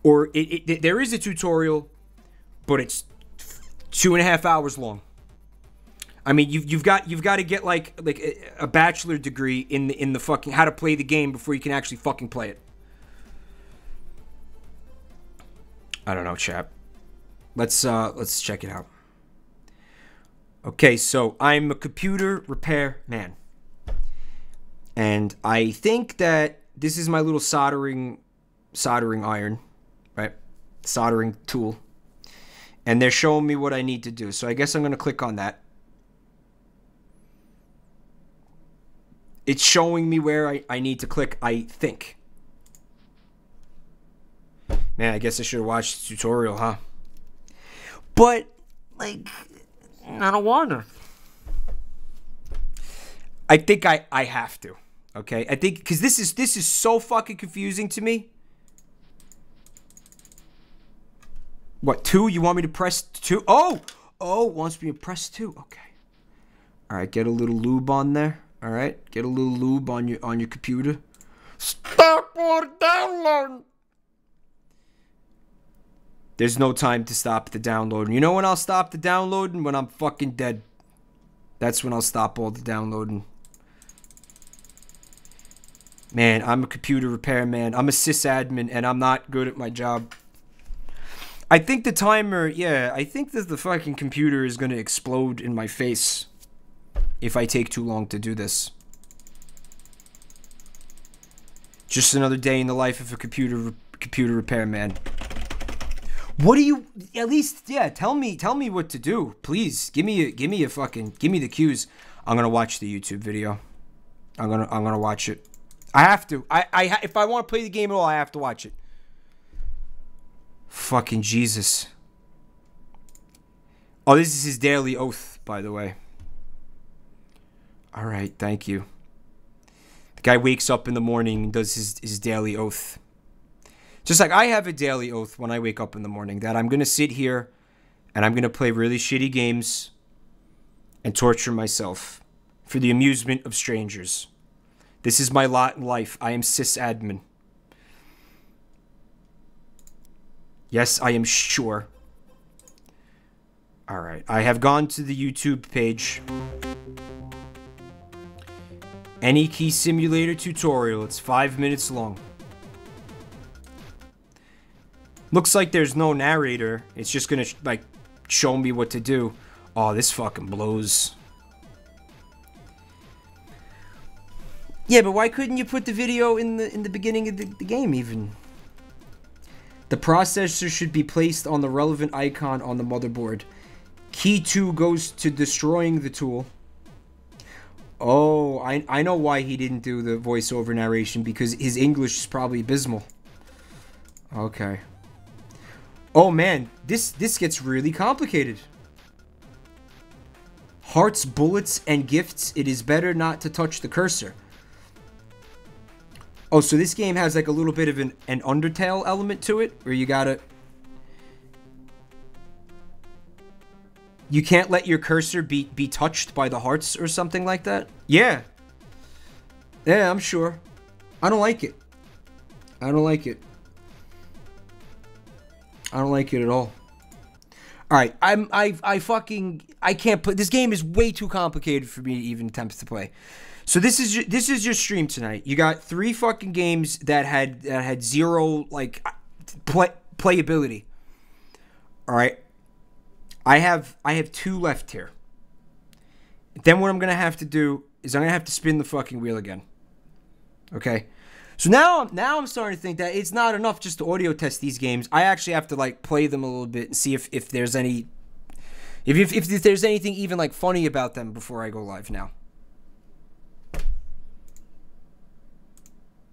or there is a tutorial, but it's 2.5 hours long. I mean, you've got to get like a bachelor degree in the fucking how to play the game before you can actually fucking play it. I don't know, chap. Let's check it out. Okay, so I'm a computer repair man. And I think that this is my little soldering iron, right? Soldering tool. And they're showing me what I need to do. So I guess I'm going to click on that. It's showing me where I need to click, I think. Man, I guess I should have watched the tutorial, huh? But, like, I don't want to. I think I have to. Okay? I think, because this is so fucking confusing to me. What, 2? You want me to press 2? Oh, it wants me to press 2. Okay. All right, get a little lube on there. All right, get a little lube on your computer. Stop or download. There's no time to stop the downloading. You know when I'll stop the downloading? When I'm fucking dead. That's when I'll stop all the downloading. Man, I'm a computer repairman. I'm a sysadmin, and I'm not good at my job. I think the timer, yeah, I think that the fucking computer is going to explode in my face if I take too long to do this. Just another day in the life of a computer repairman. What do you, at least, yeah, tell me what to do, please. Give me the cues. I'm going to watch the YouTube video. I'm going to watch it. I have to. If I want to play the game at all, I have to watch it. Fucking Jesus. Oh, this is his daily oath, by the way. All right, thank you. The guy wakes up in the morning and does his daily oath. Just like I have a daily oath when I wake up in the morning that I'm going to sit here and I'm going to play really shitty games and torture myself for the amusement of strangers. This is my lot in life. I am sysadmin. Yes, I am sure. All right, I have gone to the YouTube page. Any key simulator tutorial. It's 5 minutes long. Looks like there's no narrator. It's just gonna like show me what to do. Oh, this fucking blows. Yeah, but why couldn't you put the video in the beginning of the game even? The processor should be placed on the relevant icon on the motherboard. Key 2 goes to destroying the tool. Oh, I know why he didn't do the voiceover narration, because his English is probably abysmal. Okay. Oh man, this gets really complicated. Hearts, bullets, and gifts. It is better not to touch the cursor. Oh, so this game has like a little bit of an Undertale element to it, where you gotta... You can't let your cursor be touched by the hearts or something like that? Yeah. Yeah, I'm sure. I don't like it. I don't like it. I don't like it at all. Alright, I can't play. This game is way too complicated for me to even attempt to play. So this is your stream tonight. You got 3 fucking games that had zero like playability. All right. I have 2 left here. Then what I'm going to have to do is I'm going to have to spin the fucking wheel again. Okay? So now I'm starting to think that it's not enough just to audio test these games. I actually have to like play them a little bit and see if there's any if there's anything even like funny about them before I go live now.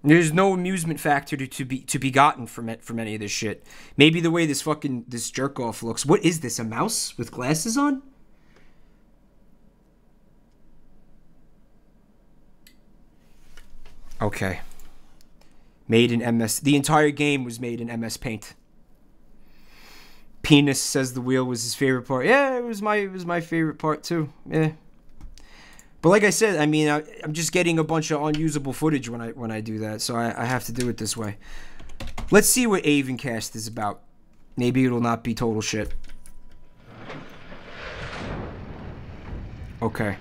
There's no amusement factor to be gotten from any of this shit. Maybe the way this jerk off looks. What is this? A mouse with glasses on? Okay. Made in MS. The entire game was made in MS Paint. Penis says the wheel was his favorite part. Yeah, it was my favorite part too. Yeah, But like I said, I mean, I'm just getting a bunch of unusable footage when I do that, so I have to do it this way. Let's see what Avencast is about. Maybe it'll not be total shit. Okay.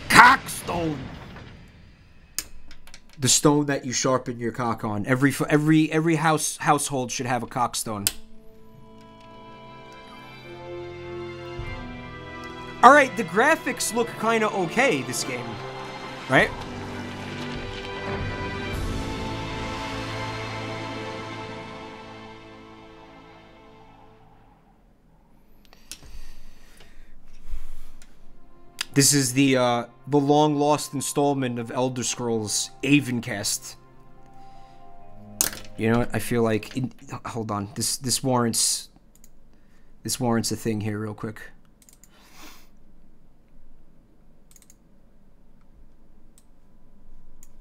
Cockstone. The stone that you sharpen your cock on. Every household should have a cockstone. All right, the graphics look kind of okay this game, right? This is the long lost installment of Elder Scrolls Avencast. You know what? I feel like hold on. This warrants a thing here real quick.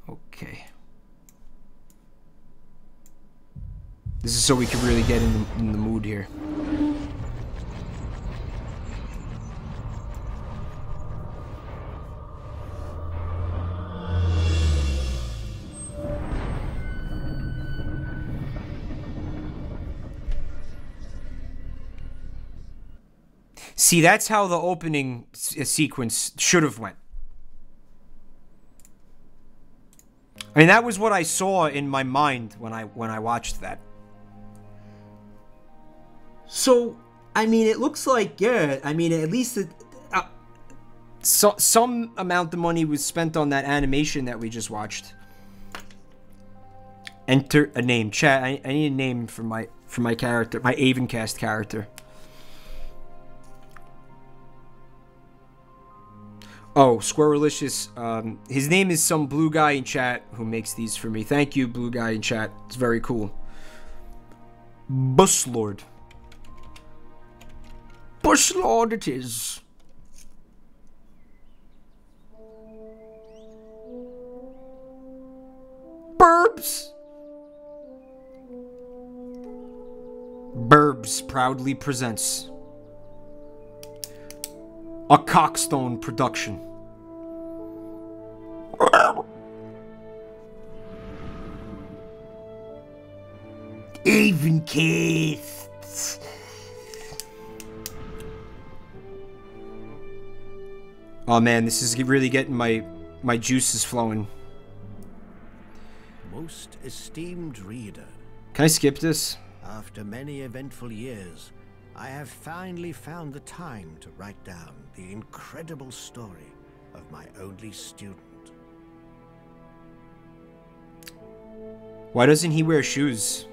Okay. This is so we can really get in the mood here. See, that's how the opening sequence should have went. I mean, that was what I saw in my mind when I watched that. So, I mean, it looks like, yeah, I mean, at least some amount of money was spent on that animation that we just watched. Enter a name. Chat, I need a name for my character, my Avencast character. Oh, Squirrelicious. His name is some blue guy in chat who makes these for me. Thank you, blue guy in chat. It's very cool. Buslord. Buslord it is. Burbs. Burbs proudly presents a Cockstone production. Avencast. Oh man, this is really getting my juices flowing. Most esteemed reader, can I skip this? after many eventful years, I have finally found the time to write down the incredible story of my only student. Why doesn't he wear shoes?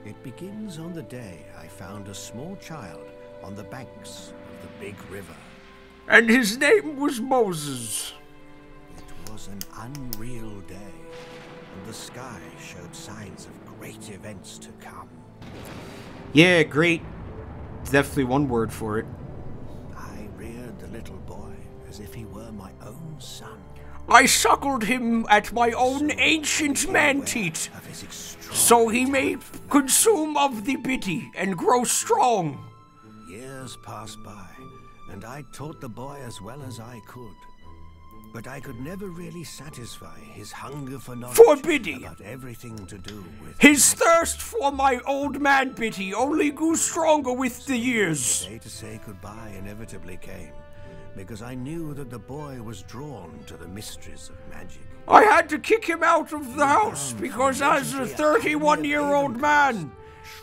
It begins on the day I found a small child on the banks of the big river. And his name was Moses. It was an unreal day, and the sky showed signs of great events to come. Yeah, great. It's definitely one word for it. I reared the little boy as if he were my own son. I suckled him at my own ancient man-teat, so he may consume of the biddy and grow strong. Years passed by, and I taught the boy as well as I could. But I could never really satisfy his hunger for knowledge about everything to do with his thirst for my old man Biddy only grew stronger with the years. The day to say goodbye inevitably came, because I knew that the boy was drawn to the mysteries of magic. I had to kick him out of the house because as a 31-year-old man,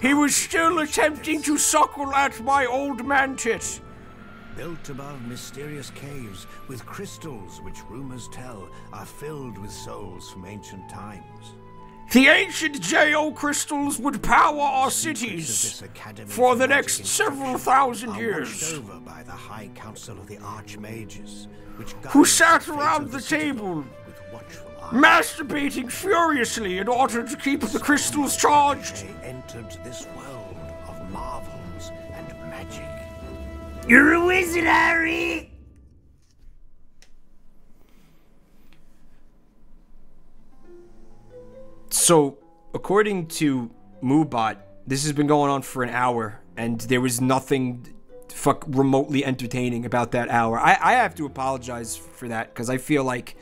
he was still attempting to suckle at my old man tit. Built above mysterious caves with crystals which rumors tell are filled with souls from ancient times. The ancient J.O. crystals would power our cities for the next several thousand years. Over by the High Council of the Archmages, who sat around the table, masturbating furiously in order to keep the crystals charged. They entered this world of marvels and magic. You're a wizard, Harry! So, according to Moobot, this has been going on for an hour, and there was nothing fuck remotely entertaining about that hour. I have to apologize for that because I feel like,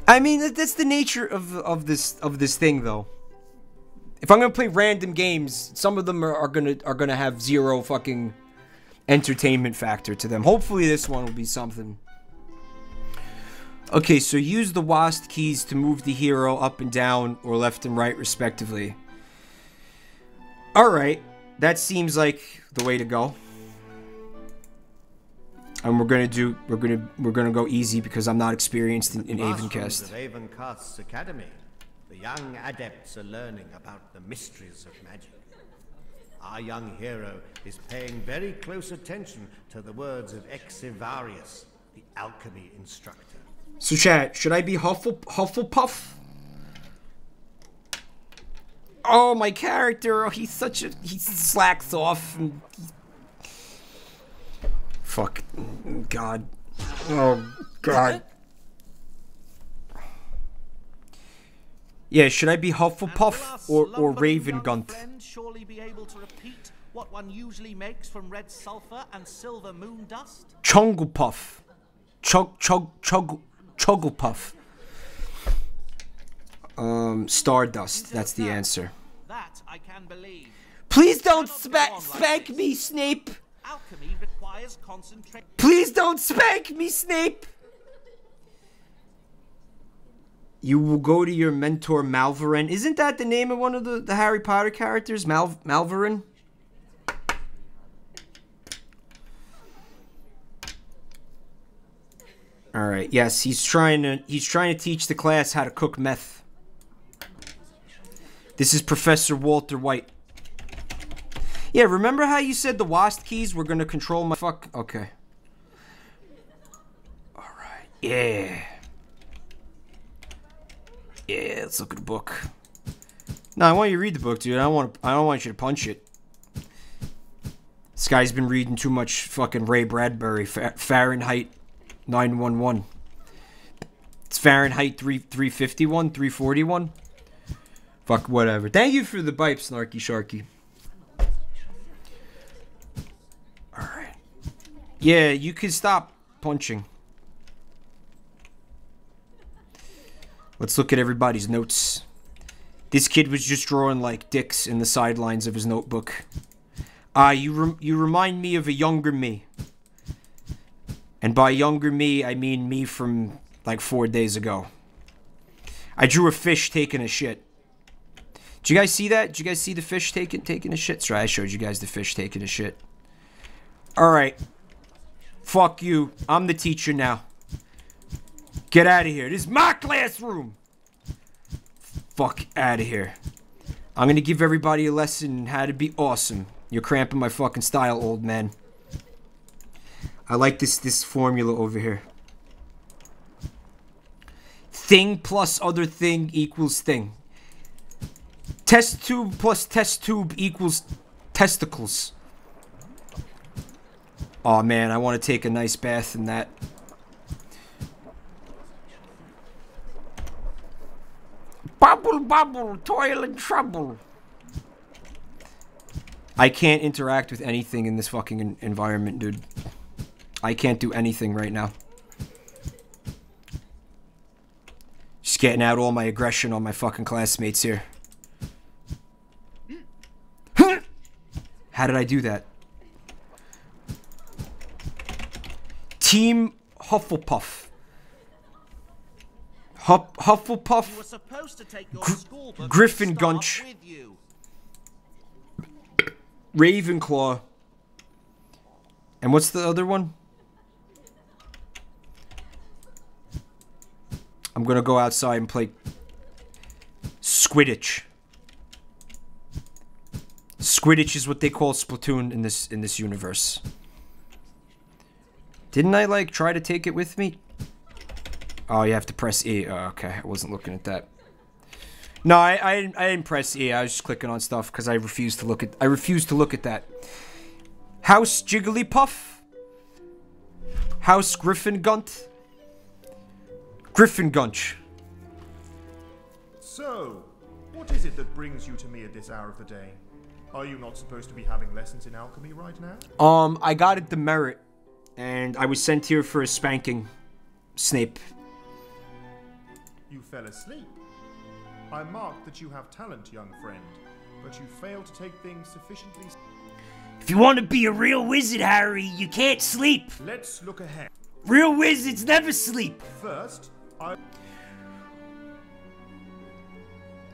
I mean, that's the nature of this thing though. If I'm gonna play random games, some of them are gonna have zero fucking entertainment factor to them. Hopefully this one will be something. Okay, so use the WASD keys to move the hero up and down or left and right respectively. Alright, that seems like the way to go. And we're gonna go easy because I'm not experienced in Avencast. Of Avencast's Academy, the young adepts are learning about the mysteries of magic. Our young hero is paying very close attention to the words of Exivarius, the alchemy instructor. So chat, should I be Hufflepuff? Oh, my character, oh, he slacks off. And fuck. God. Oh, God. Yeah, should I be Hufflepuff or Ravengunt? Surely be able to repeat what one usually makes from red sulfur and silver moon dust? Chugglepuff. Chugglepuff. Stardust. That's the answer. That I can believe. Please don't spank me, Snape. Alchemy requires concentration. Please don't spank me, Snape. You will go to your mentor Malverin. Isn't that the name of one of the Harry Potter characters? Malverin? Alright, yes, he's trying to teach the class how to cook meth. This is Professor Walter White. Yeah, remember how you said the WASD keys were gonna control my fuck? Okay. Alright, yeah. Yeah, let's look at the book. No, I want you to read the book, dude. I don't want you to punch it. This guy's been reading too much fucking Ray Bradbury. Fahrenheit 911. It's Fahrenheit 351, 341. Fuck, whatever. Thank you for the bipe, Snarky Sharky. Alright. Yeah, you can stop punching. Let's look at everybody's notes. This kid was just drawing like dicks in the sidelines of his notebook. You remind me of a younger me. And by younger me, I mean me from like 4 days ago. I drew a fish taking a shit. Did you guys see that? Did you guys see the fish taking a shit? Sorry, I showed you guys the fish taking a shit. Alright. Fuck you. I'm the teacher now. Get out of here. This is my classroom. Fuck out of here. I'm gonna give everybody a lesson on how to be awesome. You're cramping my fucking style, old man. I like this formula over here. Thing plus other thing equals thing. Test tube plus test tube equals testicles. Oh man, I want to take a nice bath in that. Bubble, bubble, toil and trouble. I can't interact with anything in this fucking environment, dude. I can't do anything right now. Just getting out all my aggression on my fucking classmates here. How did I do that? Team Hufflepuff. Hufflepuff. You were supposed to take your school book Griffin and start Gunch. with you. Ravenclaw. And what's the other one? I'm gonna go outside and play Squidditch. Squidditch is what they call Splatoon in this universe. Didn't I like try to take it with me? Oh, you have to press E. Oh, okay, I wasn't looking at that. No, I didn't press E. I was just clicking on stuff because I refused to look at that. House Jigglypuff. House Gryffindor. Gryffindor. So, what is it that brings you to me at this hour of the day? Are you not supposed to be having lessons in alchemy right now? I got a demerit, and I was sent here for a spanking, Snape. You fell asleep. I marked that you have talent, young friend, but you fail to take things sufficiently. If you want to be a real wizard, Harry, you can't sleep. Let's look ahead. Real wizards never sleep. First,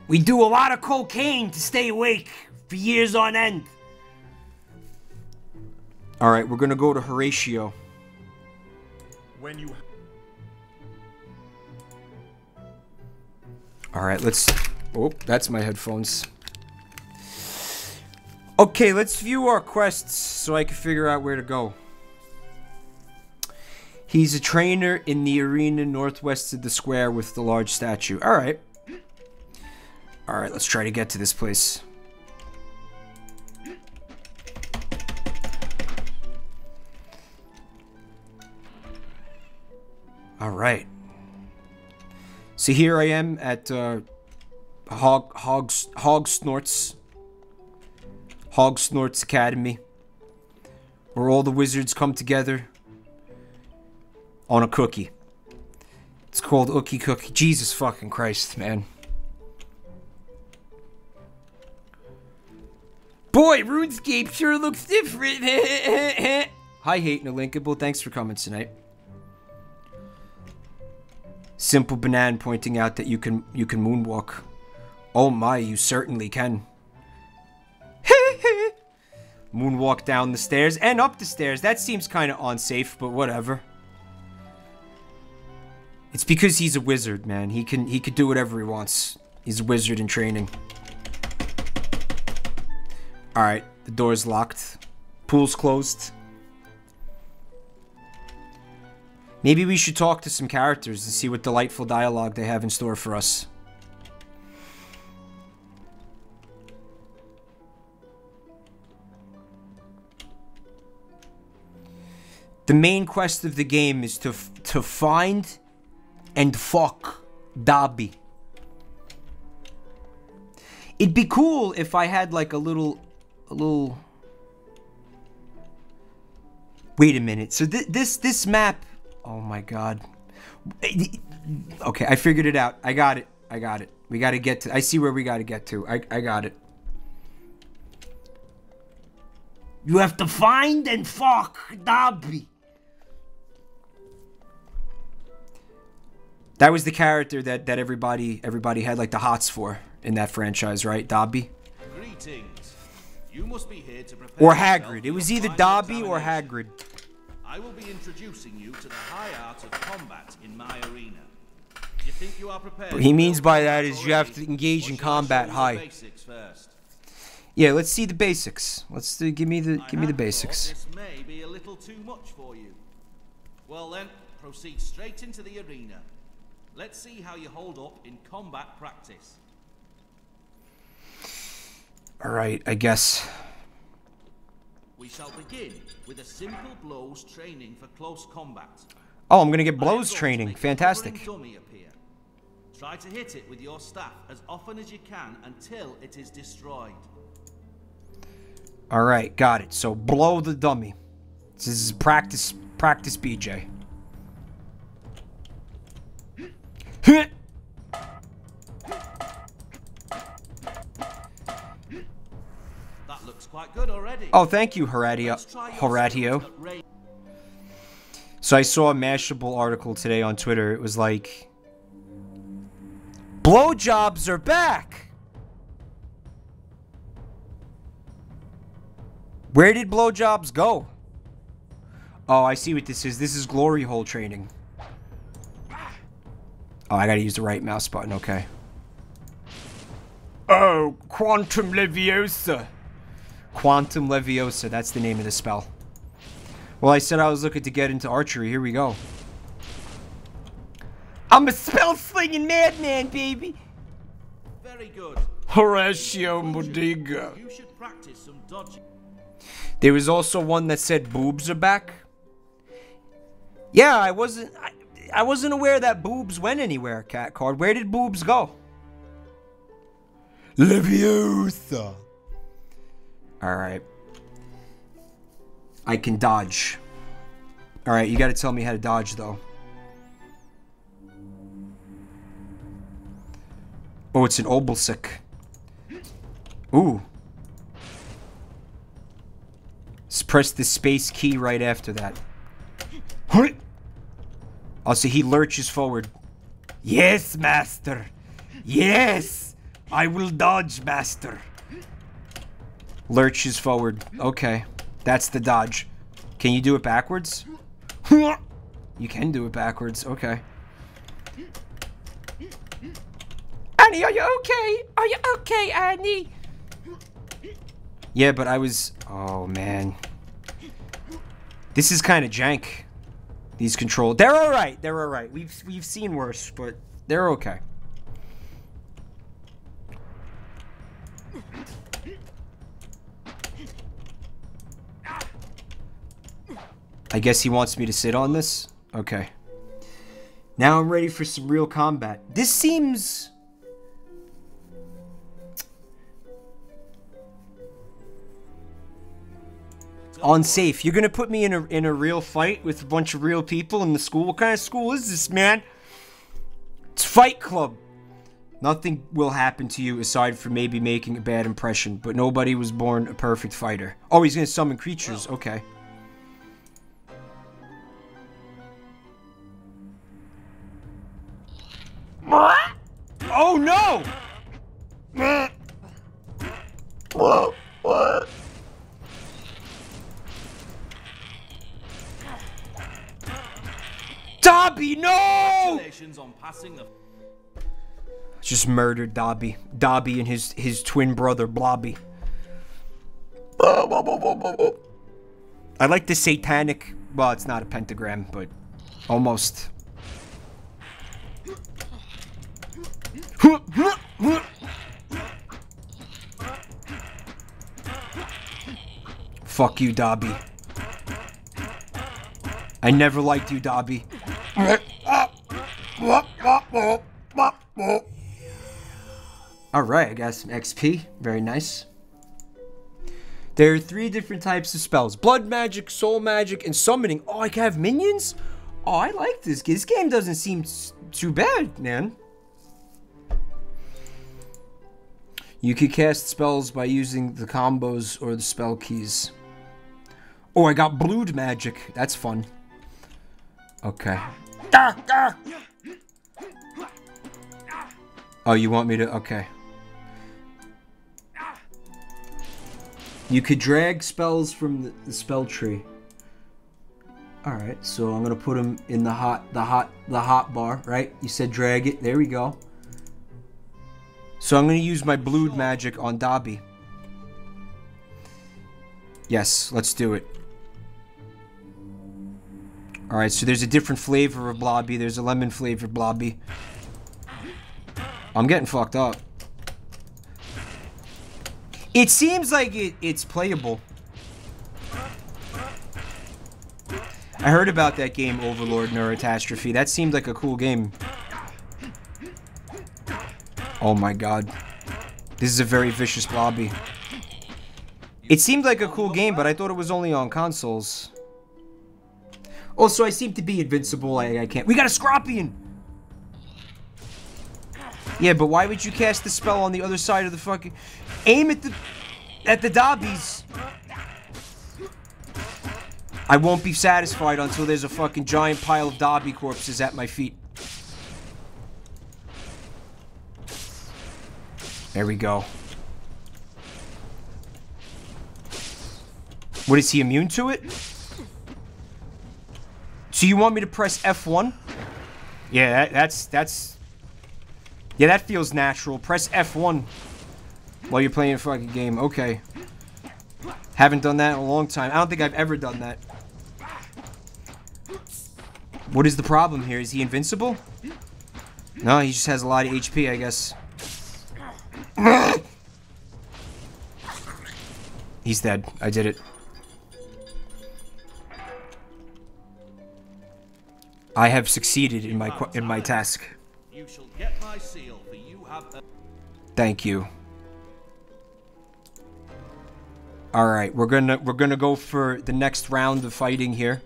We do a lot of cocaine to stay awake for years on end. Alright, we're gonna go to Horatio. When you... Alright, let's... Oh, that's my headphones. Okay, let's view our quests so I can figure out where to go. He's a trainer in the arena northwest of the square with the large statue. Alright. Alright, let's try to get to this place. Alright. So here I am at Hog Snort's Academy, where all the wizards come together on a cookie. It's called Ookie Cookie. Jesus fucking Christ, man. Boy, RuneScape sure looks different. Hi, Hate and Linkable. Thanks for coming tonight. Simple Banan pointing out that you can moonwalk. Oh my, you certainly can. Moonwalk down the stairs and up the stairs. That seems kind of unsafe, but whatever. It's because he's a wizard, man. He could do whatever he wants. He's a wizard in training. Alright, the door's locked. Pool's closed. Maybe we should talk to some characters and see what delightful dialogue they have in store for us. The main quest of the game is to find and fuck Dobby. It'd be cool if I had like a little... Wait a minute. So this map... Oh my god. Okay, I figured it out. I got it. We gotta get to... I see where we gotta get to. I got it. You have to find and fuck Dobby. That was the character that everybody had like the hots for in that franchise, right? Dobby? Greetings. You must be here to prepare or Hagrid. It was either Dobby or Hagrid. I will be introducing you to the high art of combat in my arena. You think you are prepared? What he means by that is you have to engage in combat high. Yeah, let's see the basics. Let's give me the basics. This may be a little too much for you. Well then, proceed straight into the arena. Let's see how you hold up in combat practice. Alright, I guess. We shall begin with a simple blows training for close combat. Oh, I'm gonna get blows training. Fantastic. Dummy appear. Try to hit it with your staff as often as you can until it is destroyed. Alright, got it. So blow the dummy. This is practice BJ. That looks quite good already. Oh, thank you, Horatio. So I saw a Mashable article today on Twitter. It was like, blowjobs are back. Where did blowjobs go? Oh, I see what this is. This is glory hole training. Oh, I gotta use the right mouse button, okay. Oh, Quantum Leviosa. Quantum Leviosa, that's the name of the spell. Well, I said I was looking to get into archery. Here we go. I'm a spell-slinging madman, baby. Very good. Horatio Modiga. You should practice some dodging. There was also one that said boobs are back. Yeah, I wasn't aware that boobs went anywhere, Cat Card. Where did boobs go? Leviosa. Alright. I can dodge. Alright, you gotta tell me how to dodge, though. Oh, it's an Obelsic. Ooh. Press the space key right after that. Also, he lurches forward. Yes, master. Yes! I will dodge, master. Lurches forward. Okay. That's the dodge. Can you do it backwards? You can do it backwards. Okay. Annie, are you okay? Are you okay, Annie? Yeah, but I was... Oh, man. This is kind of jank. These controls. They're alright. They're alright. We've seen worse, but they're okay. I guess he wants me to sit on this? Okay. Now I'm ready for some real combat. This seems... unsafe. You're gonna put me in a real fight with a bunch of real people in the school? What kind of school is this, man? It's Fight Club. Nothing will happen to you aside from maybe making a bad impression, but nobody was born a perfect fighter. Oh, he's gonna summon creatures. Okay. Oh no! What? Dobby, no! On passing the... Just murdered Dobby. Dobby and his twin brother, Blobby. I like the satanic... Well, it's not a pentagram, but almost. Fuck you, Dobby. I never liked you, Dobby. Alright, I got some XP. Very nice. There are 3 different types of spells. Blood magic, soul magic, and summoning. Oh, I can have minions? Oh, I like this. This game doesn't seem too bad, man. You can cast spells by using the combos or the spell keys. Oh, I got blood magic. That's fun. Okay. Oh, you want me to... Okay. You could drag spells from the spell tree. Alright, so I'm gonna put them in the hot bar, right? You said drag it. There we go. So I'm gonna use my blood magic on Dobby. Yes, let's do it. Alright, so there's a different flavor of Blobby. There's a lemon flavored Blobby. I'm getting fucked up. It seems like it's playable. I heard about that game, Overlord Neurotastrophe. That seemed like a cool game. Oh my god. This is a very vicious Blobby. It seemed like a cool game, but I thought it was only on consoles. Also, I seem to be invincible. I can't... We got a Scorpion! Yeah, but why would you cast the spell on the other side of the fucking... Aim at the Dobbies. I won't be satisfied until there's a fucking giant pile of Dobby corpses at my feet. There we go. What, is he immune to it? So you want me to press F1? Yeah, that's... Yeah, that feels natural. Press F1 while you're playing a fucking game. Okay. Haven't done that in a long time. I don't think I've ever done that. What is the problem here? Is he invincible? No, he just has a lot of HP, I guess. He's dead. I did it. I have succeeded in my task. You shall get my seal, for you have... Thank you. All right, we're gonna go for the next round of fighting here.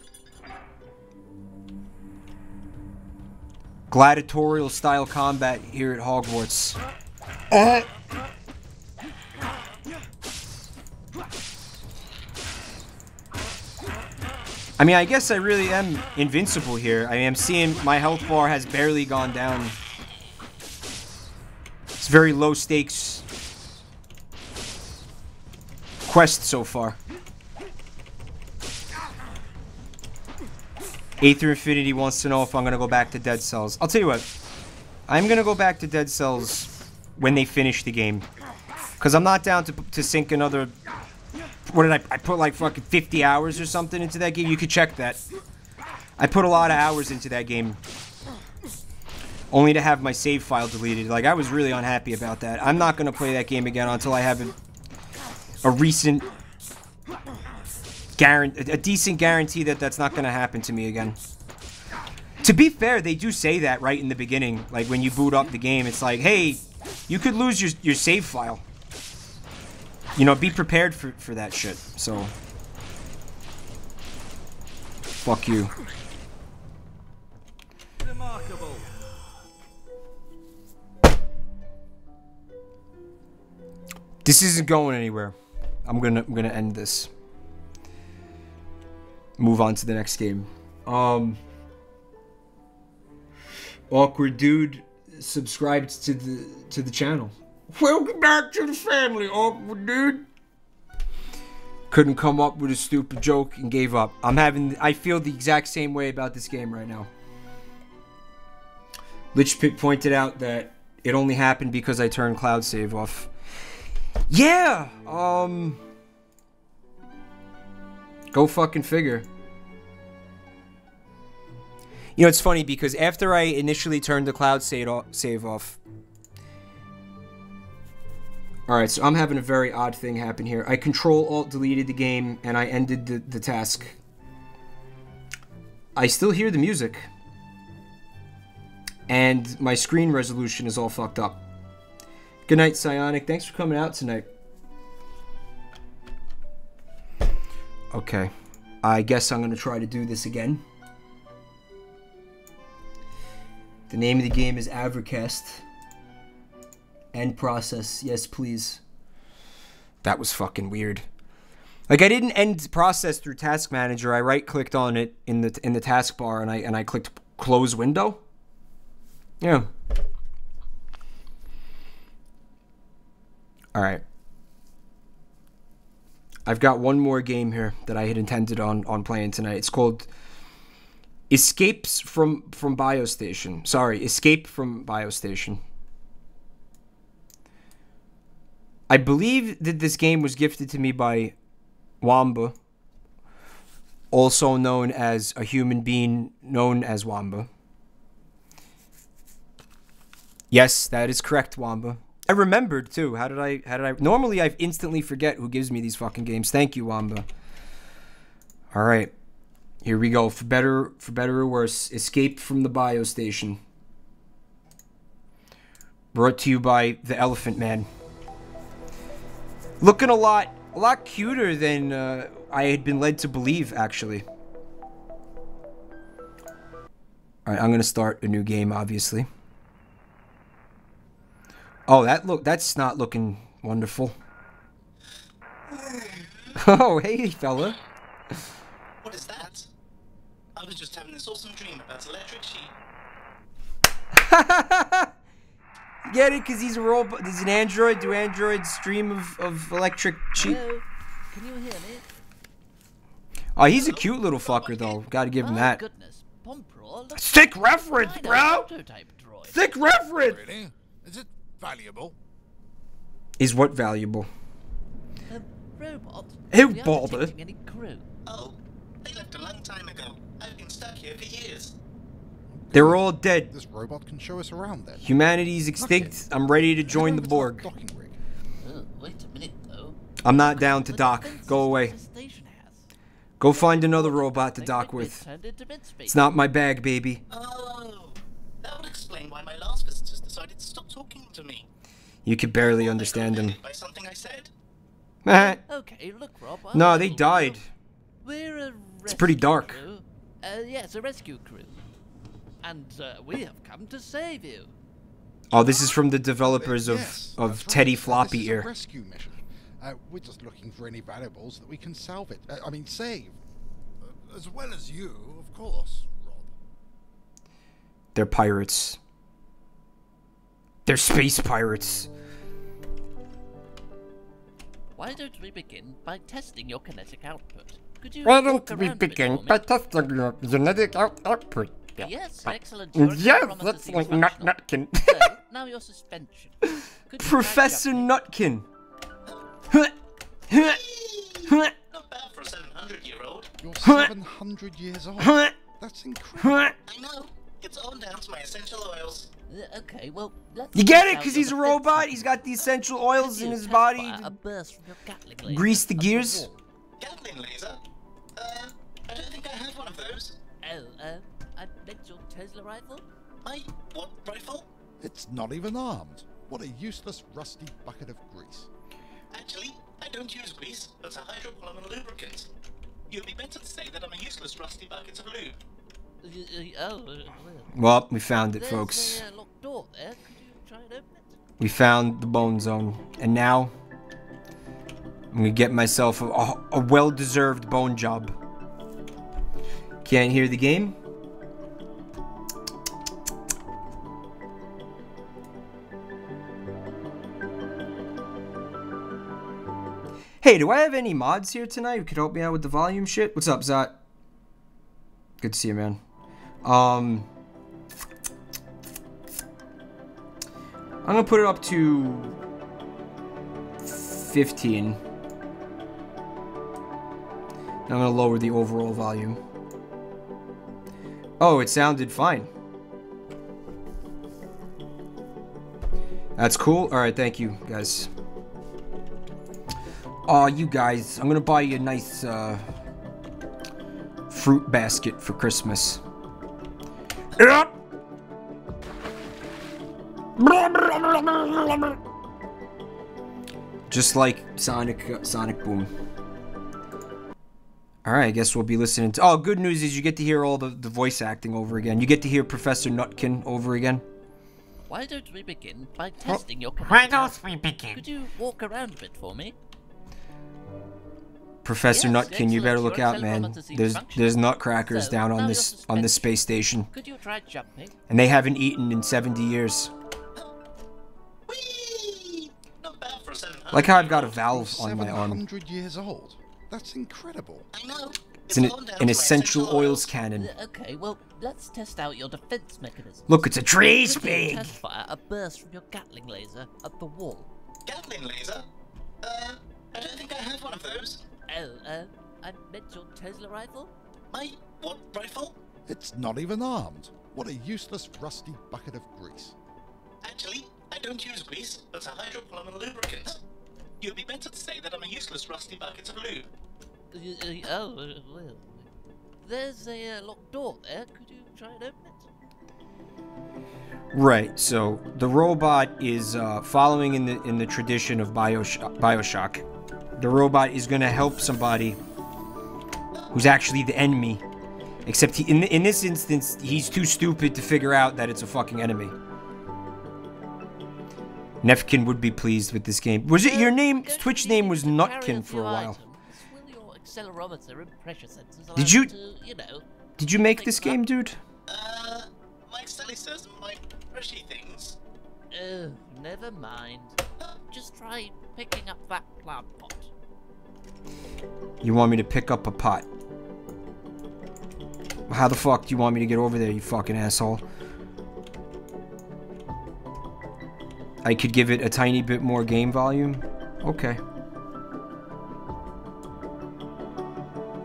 Gladiatorial style combat here at Hogwarts. I mean, I guess I really am invincible here. I mean, I'm seeing my health bar has barely gone down. It's very low stakes quest so far. Aether Infinity wants to know if I'm going to go back to Dead Cells. I'll tell you what. I'm going to go back to Dead Cells when they finish the game. Because I'm not down to sink another... What did I put like fucking 50 hours or something into that game? You could check that. I put a lot of hours into that game. Only to have my save file deleted. Like, I was really unhappy about that. I'm not going to play that game again until I have a recent... a decent guarantee that that's not going to happen to me again. To be fair, they do say that right in the beginning. Like, when you boot up the game, it's like, hey, you could lose your save file. You know, be prepared for that shit. So, fuck you. Remarkable. This isn't going anywhere. I'm gonna end this. Move on to the next game. Awkward dude subscribed to the channel. Welcome back to the family, awkward dude. Couldn't come up with a stupid joke and gave up. I feel the exact same way about this game right now. Lichpit pointed out that it only happened because I turned cloud save off. Yeah, go fucking figure. You know, it's funny because after I initially turned the cloud save off... Alright, so I'm having a very odd thing happen here. I Control-Alt-deleted the game, and I ended the task. I still hear the music. And my screen resolution is all fucked up. Good night, Psionic. Thanks for coming out tonight. Okay. I guess I'm going to try to do this again. The name of the game is Avracast. End process. Yes, please. That was fucking weird. Like, I didn't end process through Task Manager. I right-clicked on it in the taskbar and I clicked Close Window. Yeah. Alright. I've got one more game here that I had intended on playing tonight. It's called Escapes from Biostation. Sorry, Escape from Biostation. I believe that this game was gifted to me by Wamba, also known as a human being known as Wamba. Yes, that is correct, Wamba. I remembered too. How did I normally I instantly forget who gives me these fucking games. Thank you, Wamba. All right. Here we go. For better or worse, Escape from the Biostation. Brought to you by the Elephant Man. Looking a lot cuter than I had been led to believe, actually. Alright, I'm gonna start a new game, obviously. Oh, that's not looking wonderful. Oh, hey, fella. What is that? I was just having this awesome dream about electric sheep. Get it? Because he's a robot. He's an android. Do androids stream of electric sheep? Hello? Can you hear me? Oh, he's a cute little fucker, though. Gotta give him that. Goodness. Thick reference, bro! Thick reference! Really? Is it valuable? Is what valuable? A robot? Who We aren't bothered? detecting any crew. Oh, they left a long time ago. I've been stuck here for years. They're all dead. This robot can show us around then. Humanity's extinct. I'm ready to join the Borg. Docking rig. Oh, wait a minute, though. I'm not down to dock. Go away. The station has. Go find another robot to dock with. It's not my bag, baby. Oh, that would explain why my last visitors decided to stop talking to me. You could barely understand him. By something I said. Okay, look, Rob. No, they died. We're a It's pretty dark. Crew. Yes, a rescue crew. And we have come to save you. Oh, this is from the developers Yes, of that's Teddy right. Floppy This is a here. rescue mission. We're just looking for any valuables that we can salvage. I mean, save. As well as you, of course, Rob. They're pirates. They're space pirates. Why don't we begin by testing your kinetic output? Could you Why walk don't we around a bit begin for me? by testing your genetic output? Yes, excellent. Your Yes, accelerometer that's seems like functional. Nutkin. So, now your suspension. Could you try Professor jumping? Nutkin. Not bad for a 700-year-old. You're 700 years old. That's incredible. I know. It's all down to my essential oils. Okay, well, let's You get test it? out Because your he's a defense robot. mechanism. He's got the essential oils Could in you his test body. fire a burst from your Gatling laser Grease the up gears. wall? Gatling laser? I don't think I have one of those. Oh, I meant your Tesla rifle? My what rifle? It's not even armed. What a useless, rusty bucket of grease. Actually, I don't use grease, but a hydropolymer lubricant. You'd be better to say that I'm a useless rusty bucket of lube. Well. Well, we found it, There's folks. a locked door there. Could you try and open it? We found the bone zone. And now, I'm going to get myself a well-deserved bone job. Can't hear the game? Hey, do I have any mods here tonight who could help me out with the volume shit? What's up, Zot? Good to see you, man. I'm gonna put it up to 15. I'm gonna lower the overall volume. Oh, it sounded fine. That's cool. Alright, thank you, guys. Aw, you guys, I'm gonna buy you a nice, fruit basket for Christmas. Yep. Just like Sonic Boom. Alright, I guess we'll be listening to... Oh, good news is you get to hear all the voice acting over again. You get to hear Professor Nutkin over again. Why don't we begin by testing your Why kinetic don't output? we begin? Could you walk around a bit for me? Professor Yes, Nutkin, you better excellent. look Your out, man. accelerometer seems There's functional. nutcrackers So, down now on you're this suspended. space station. Could you try jumping? And they haven't eaten in 70 years. Whee! Not bad for a 700. Like how I've got a You're valve on my arm. 700 years old. That's incredible. I know. It's all down to an my essential oils cannon. Okay, well, let's test out your defense mechanism. Look, it's a tree Could you spig! test fire a burst from your Gatling laser up the wall? Gatling laser? I don't think I have one of those. Oh, I meant your Tesla rifle? My what rifle? It's not even armed. What a useless, rusty bucket of grease. Actually, I don't use grease, but a hydropolymer lubricant. You'd be better to say that I'm a useless rusty bucket of lube. Well. There's a locked door there. Could you try and open it? Right, so the robot is following in the tradition of Bioshock. The robot is going to help somebody who's actually the enemy. Except in this instance, he's too stupid to figure out that it's a fucking enemy. Nefkin would be pleased with this game. Was it your name? Twitch name was Nutkin for a while. Will your accelerometer and pressure sensors allow Did you- to, Did you make this game, dude? My Sally says my brushy things. Oh, never mind. Just try picking up that plant pot. You want me to pick up a pot? How the fuck do you want me to get over there, you fucking asshole? I could give it a tiny bit more game volume? Okay.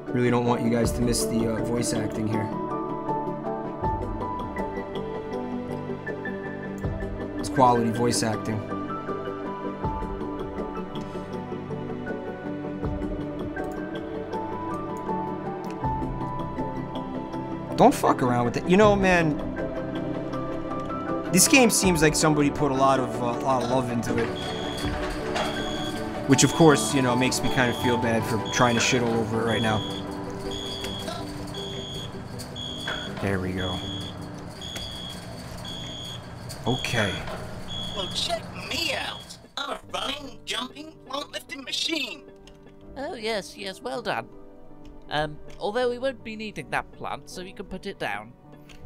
Really don't want you guys to miss the voice acting here. It's quality voice acting. Don't fuck around with it. You know, man, this game seems like somebody put a lot of love into it. Which, of course, you know, makes me kind of feel bad for trying to shit all over it right now. There we go. Okay. Well, check me out. I'm a running, jumping, plant-lifting machine. Oh, yes, yes, well done. Although we won't be needing that plant, so you can put it down.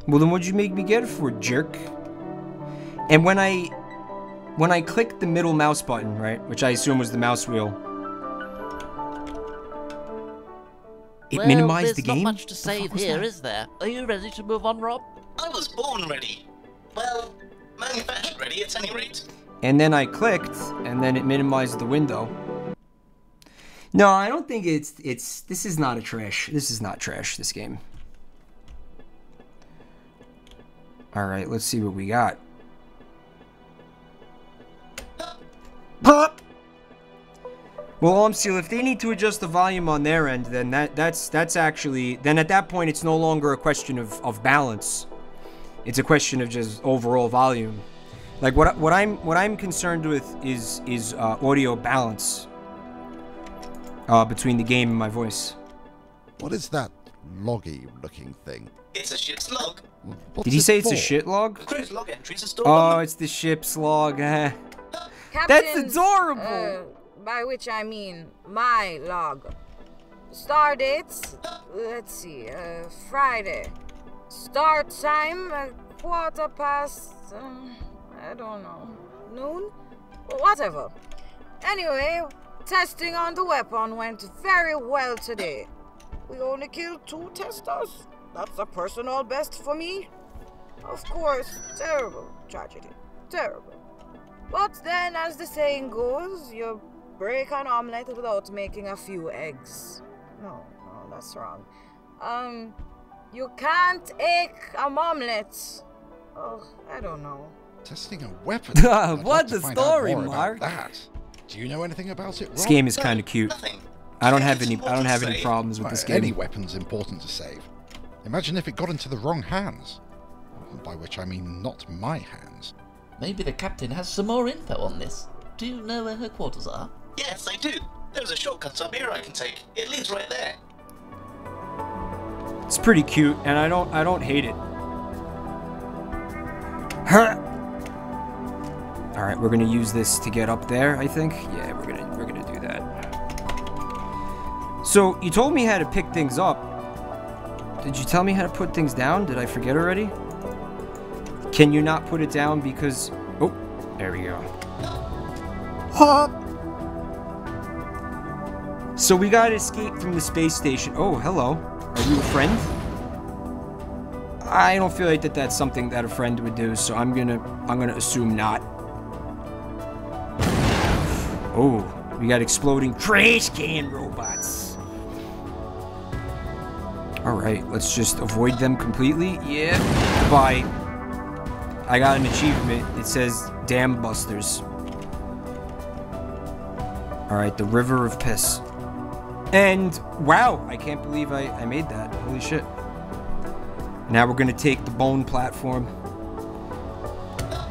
Well, then what'd you make me get it for, jerk? And when I clicked the middle mouse button, right, which I assume was the mouse wheel, it minimized the game? There's not much to save here, is there? Are you ready to move on, Rob? I was born ready. Well, manufactured ready at any rate. And then I clicked, and then it minimized the window. No, I don't think this is not trash, this game. Alright, let's see what we got. Pop! Well, Seal, if they need to adjust the volume on their end, then that's actually, then at that point it's no longer a question of balance. It's a question of just overall volume. Like what I'm concerned with is audio balance between the game and my voice. What is that loggy looking thing? It's a ship's log. Did he say it's a shit log? Cruise log entries are stored Oh, it's the ship's log. That's adorable. By which I mean my log. Star dates, let's see, Friday. Start time, 1:15, I don't know, noon? Whatever. Anyway, testing on the weapon went very well today. We only killed 2 testers. That's a personal best for me. Of course, terrible tragedy. Terrible. But then, as the saying goes, you break an omelette without making a few eggs. No, that's wrong. You can't egg a omelette. Oh, I don't know. Testing a weapon? What the story, Mark? Do you know anything about it, Rob? This game is kind of cute. I don't have any problems with this game. Any weapon's important to save. Imagine if it got into the wrong hands. By which I mean not my hands. Maybe the captain has some more info on this. Do you know where her quarters are? Yes, I do. There's a shortcut up here I can take. It leads right there. It's pretty cute, and I don't hate it. All right, we're gonna use this to get up there, I think. Yeah, we're gonna do that. So you told me how to pick things up. Did you tell me how to put things down? Did I forget already? Can you not put it down because... Oh, there we go. Hop! So we gotta escape from the space station. Oh, hello. Are you a friend? I don't feel like that's something that a friend would do, so I'm gonna assume not. Oh, we got exploding trash can robots. Alright, let's just avoid them completely. Yeah. Bye. I got an achievement. It says Dam Busters. Alright, the River of Piss. And, wow, I can't believe I made that. Holy shit. Now we're gonna take the Bone platform.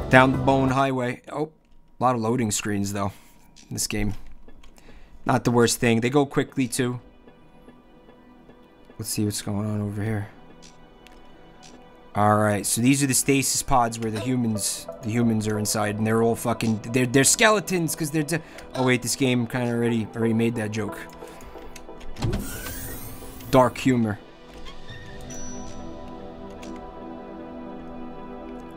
Down the Bone Highway. Oh, a lot of loading screens, though, in this game. Not the worst thing. They go quickly, too. Let's see what's going on over here. Alright, so these are the stasis pods where the humans are inside, and they're all fucking... They're skeletons, because they're... Oh, wait, this game kind of already made that joke. Dark humor.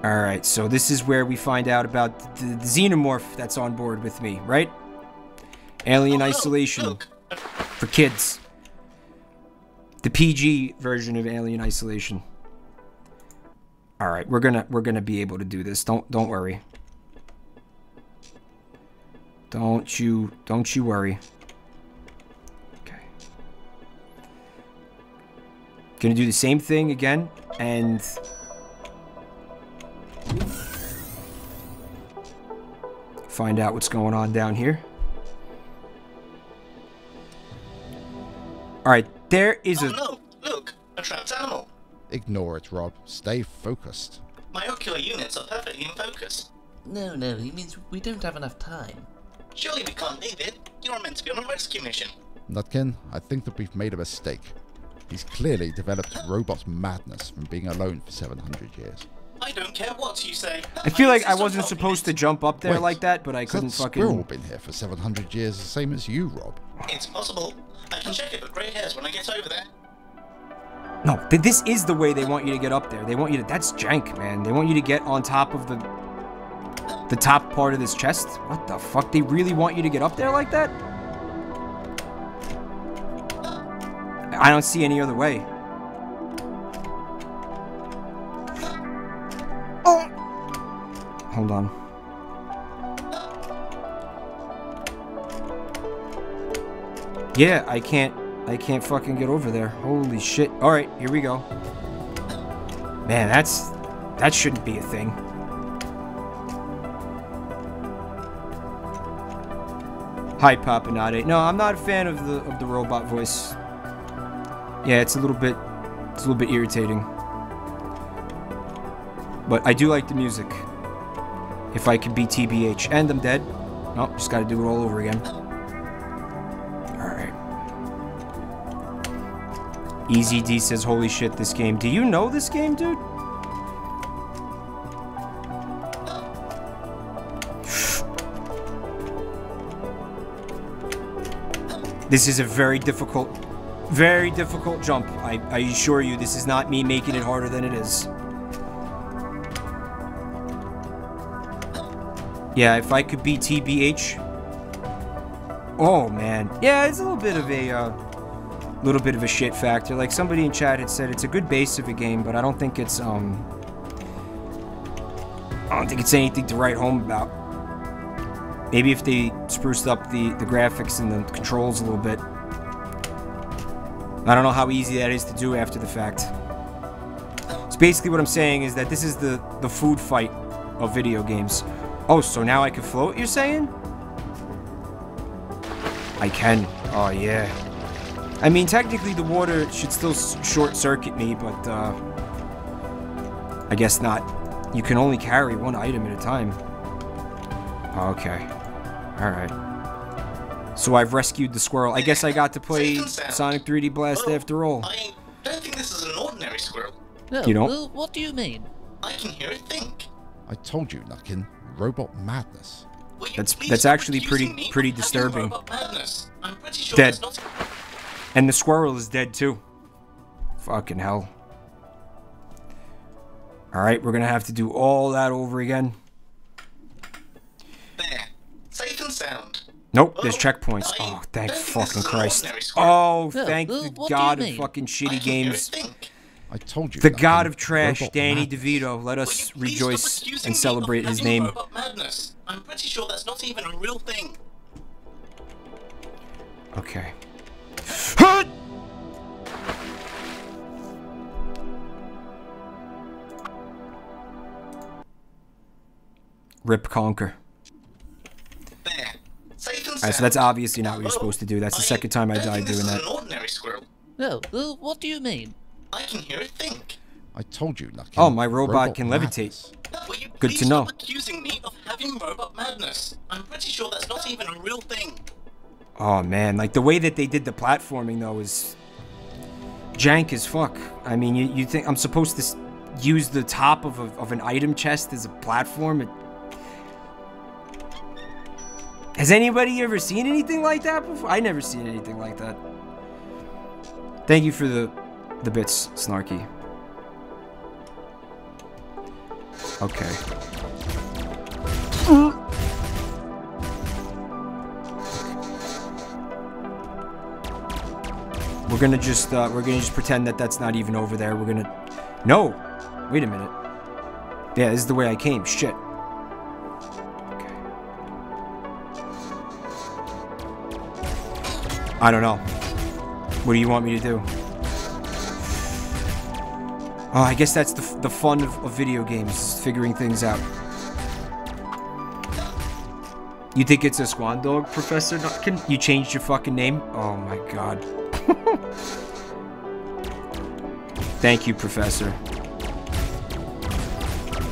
Alright, so this is where we find out about the xenomorph that's on board with me, right? Alien Isolation. For kids. The PG version of Alien Isolation. Alright, we're gonna be able to do this. Don't worry. Don't you worry. Okay. Gonna do the same thing again, and find out what's going on down here. Alright, there is a... no! Look! A trapped animal! Ignore it, Rob. Stay focused. My ocular units are perfectly in focus. No, he means we don't have enough time. Surely we can't leave it. You're meant to be on a rescue mission. Nutkin, I think that we've made a mistake. He's clearly developed robot madness from being alone for 700 years. I don't care what you say. I feel like I wasn't supposed to jump up there like that, but I couldn't fucking... Squirrel been here for 700 years, the same as you, Rob. It's possible. I can check it for grey hairs when I get over there. No, this is the way they want you to get up there. They want you to... That's jank, man. They want you to get on top of the top part of this chest. What the fuck? They really want you to get up there like that? I don't see any other way. Oh! Hold on. Yeah, I can't fucking get over there. Holy shit. Alright, here we go. Man, that shouldn't be a thing. Hi, Papanade. No, I'm not a fan of the robot voice. Yeah, it's a little bit irritating. But I do like the music. If I could be TBH. And I'm dead. Nope, just gotta do it all over again. Alright. Easy D says, holy shit, this game. Do you know this game, dude? This is a very difficult jump. I assure you, this is not me making it harder than it is. Yeah, if I could be TBH. Oh man, yeah, it's a little bit of a shit factor. Like somebody in chat had said, it's a good base of a game, but I don't think it's anything to write home about. Maybe if they spruced up the graphics and the controls a little bit. I don't know how easy that is to do after the fact. So basically what I'm saying is that this is the food fight of video games. Oh, so now I can float, you're saying? I can. Oh, yeah. I mean, technically the water should still short-circuit me, but I guess not. You can only carry one item at a time. Okay. Alright. So I've rescued the squirrel. I guess I got to play Sonic 3D Blast after all. I don't think this is an ordinary squirrel. No, you don't? Well, what do you mean? I can hear it think. I told you, Nutkin. Robot madness. That's actually pretty disturbing. I'm pretty sure dead. And the squirrel is dead too. Fucking hell. Alright, we're gonna have to do all that over again. There. Safe and sound. Nope, there's checkpoints. Oh, thank fucking Christ. Oh, thank the god of fucking shitty games. I told you. The god of trash, Danny DeVito. Let us rejoice and celebrate his name. I'm pretty sure that's not even a real thing. Okay. Rip Conquer. There. Alright, so that's obviously not what you're supposed to do. That's the second time I died doing that. An ordinary squirrel. No, what do you mean? I can hear it think. I told you, Nutkin. Oh, my robot can levitate. Good to know. Stop accusing me of having robot madness. I'm pretty sure that's not even a real thing. Oh man, like the way that they did the platforming though is jank as fuck. I mean, you think I'm supposed to use the top of an item chest as a platform? Has anybody ever seen anything like that before? I never seen anything like that. Thank you for the bits, Snarky. Okay. We're gonna just pretend that that's not even over there. We're gonna... No! Wait a minute. Yeah, this is the way I came. Shit. Okay. I don't know. What do you want me to do? Oh, I guess that's the fun of video games, figuring things out. You think it's a swan dog, Professor Nutkin? You changed your fucking name? Oh my god. Thank you, Professor.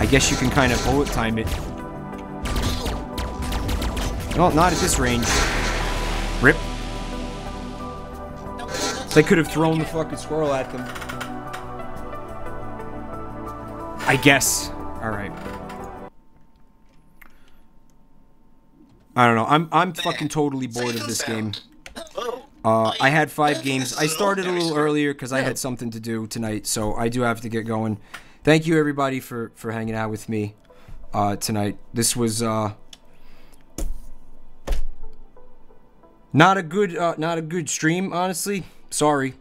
I guess you can kind of bullet time it. Well, not at this range. Rip. They could have thrown the fucking squirrel at them. I guess. Alright. I don't know. I'm fucking totally bored of this game. I had 5 games. I started a little earlier because I had something to do tonight, so I do have to get going. Thank you everybody for hanging out with me tonight. This was not a good stream, honestly. Sorry.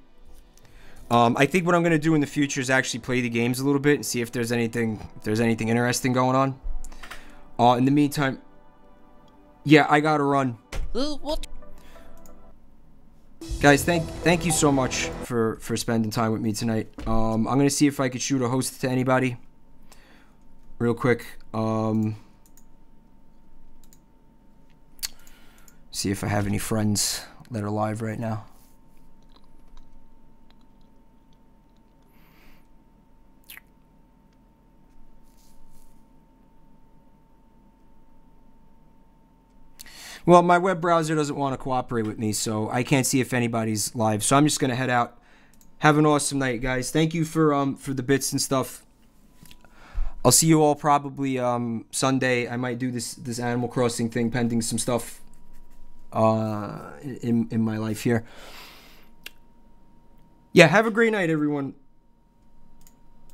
I think what I'm gonna do in the future is actually play the games a little bit and see if there's anything interesting going on. In the meantime, yeah, I gotta run. What? Guys, thank you so much for spending time with me tonight. I'm gonna see if I could shoot a host to anybody real quick. See if I have any friends that are live right now. Well, my web browser doesn't want to cooperate with me, so I can't see if anybody's live. So I'm just gonna head out. Have an awesome night, guys. Thank you for the bits and stuff. I'll see you all probably Sunday. I might do this Animal Crossing thing, pending some stuff in my life here. Yeah, have a great night, everyone.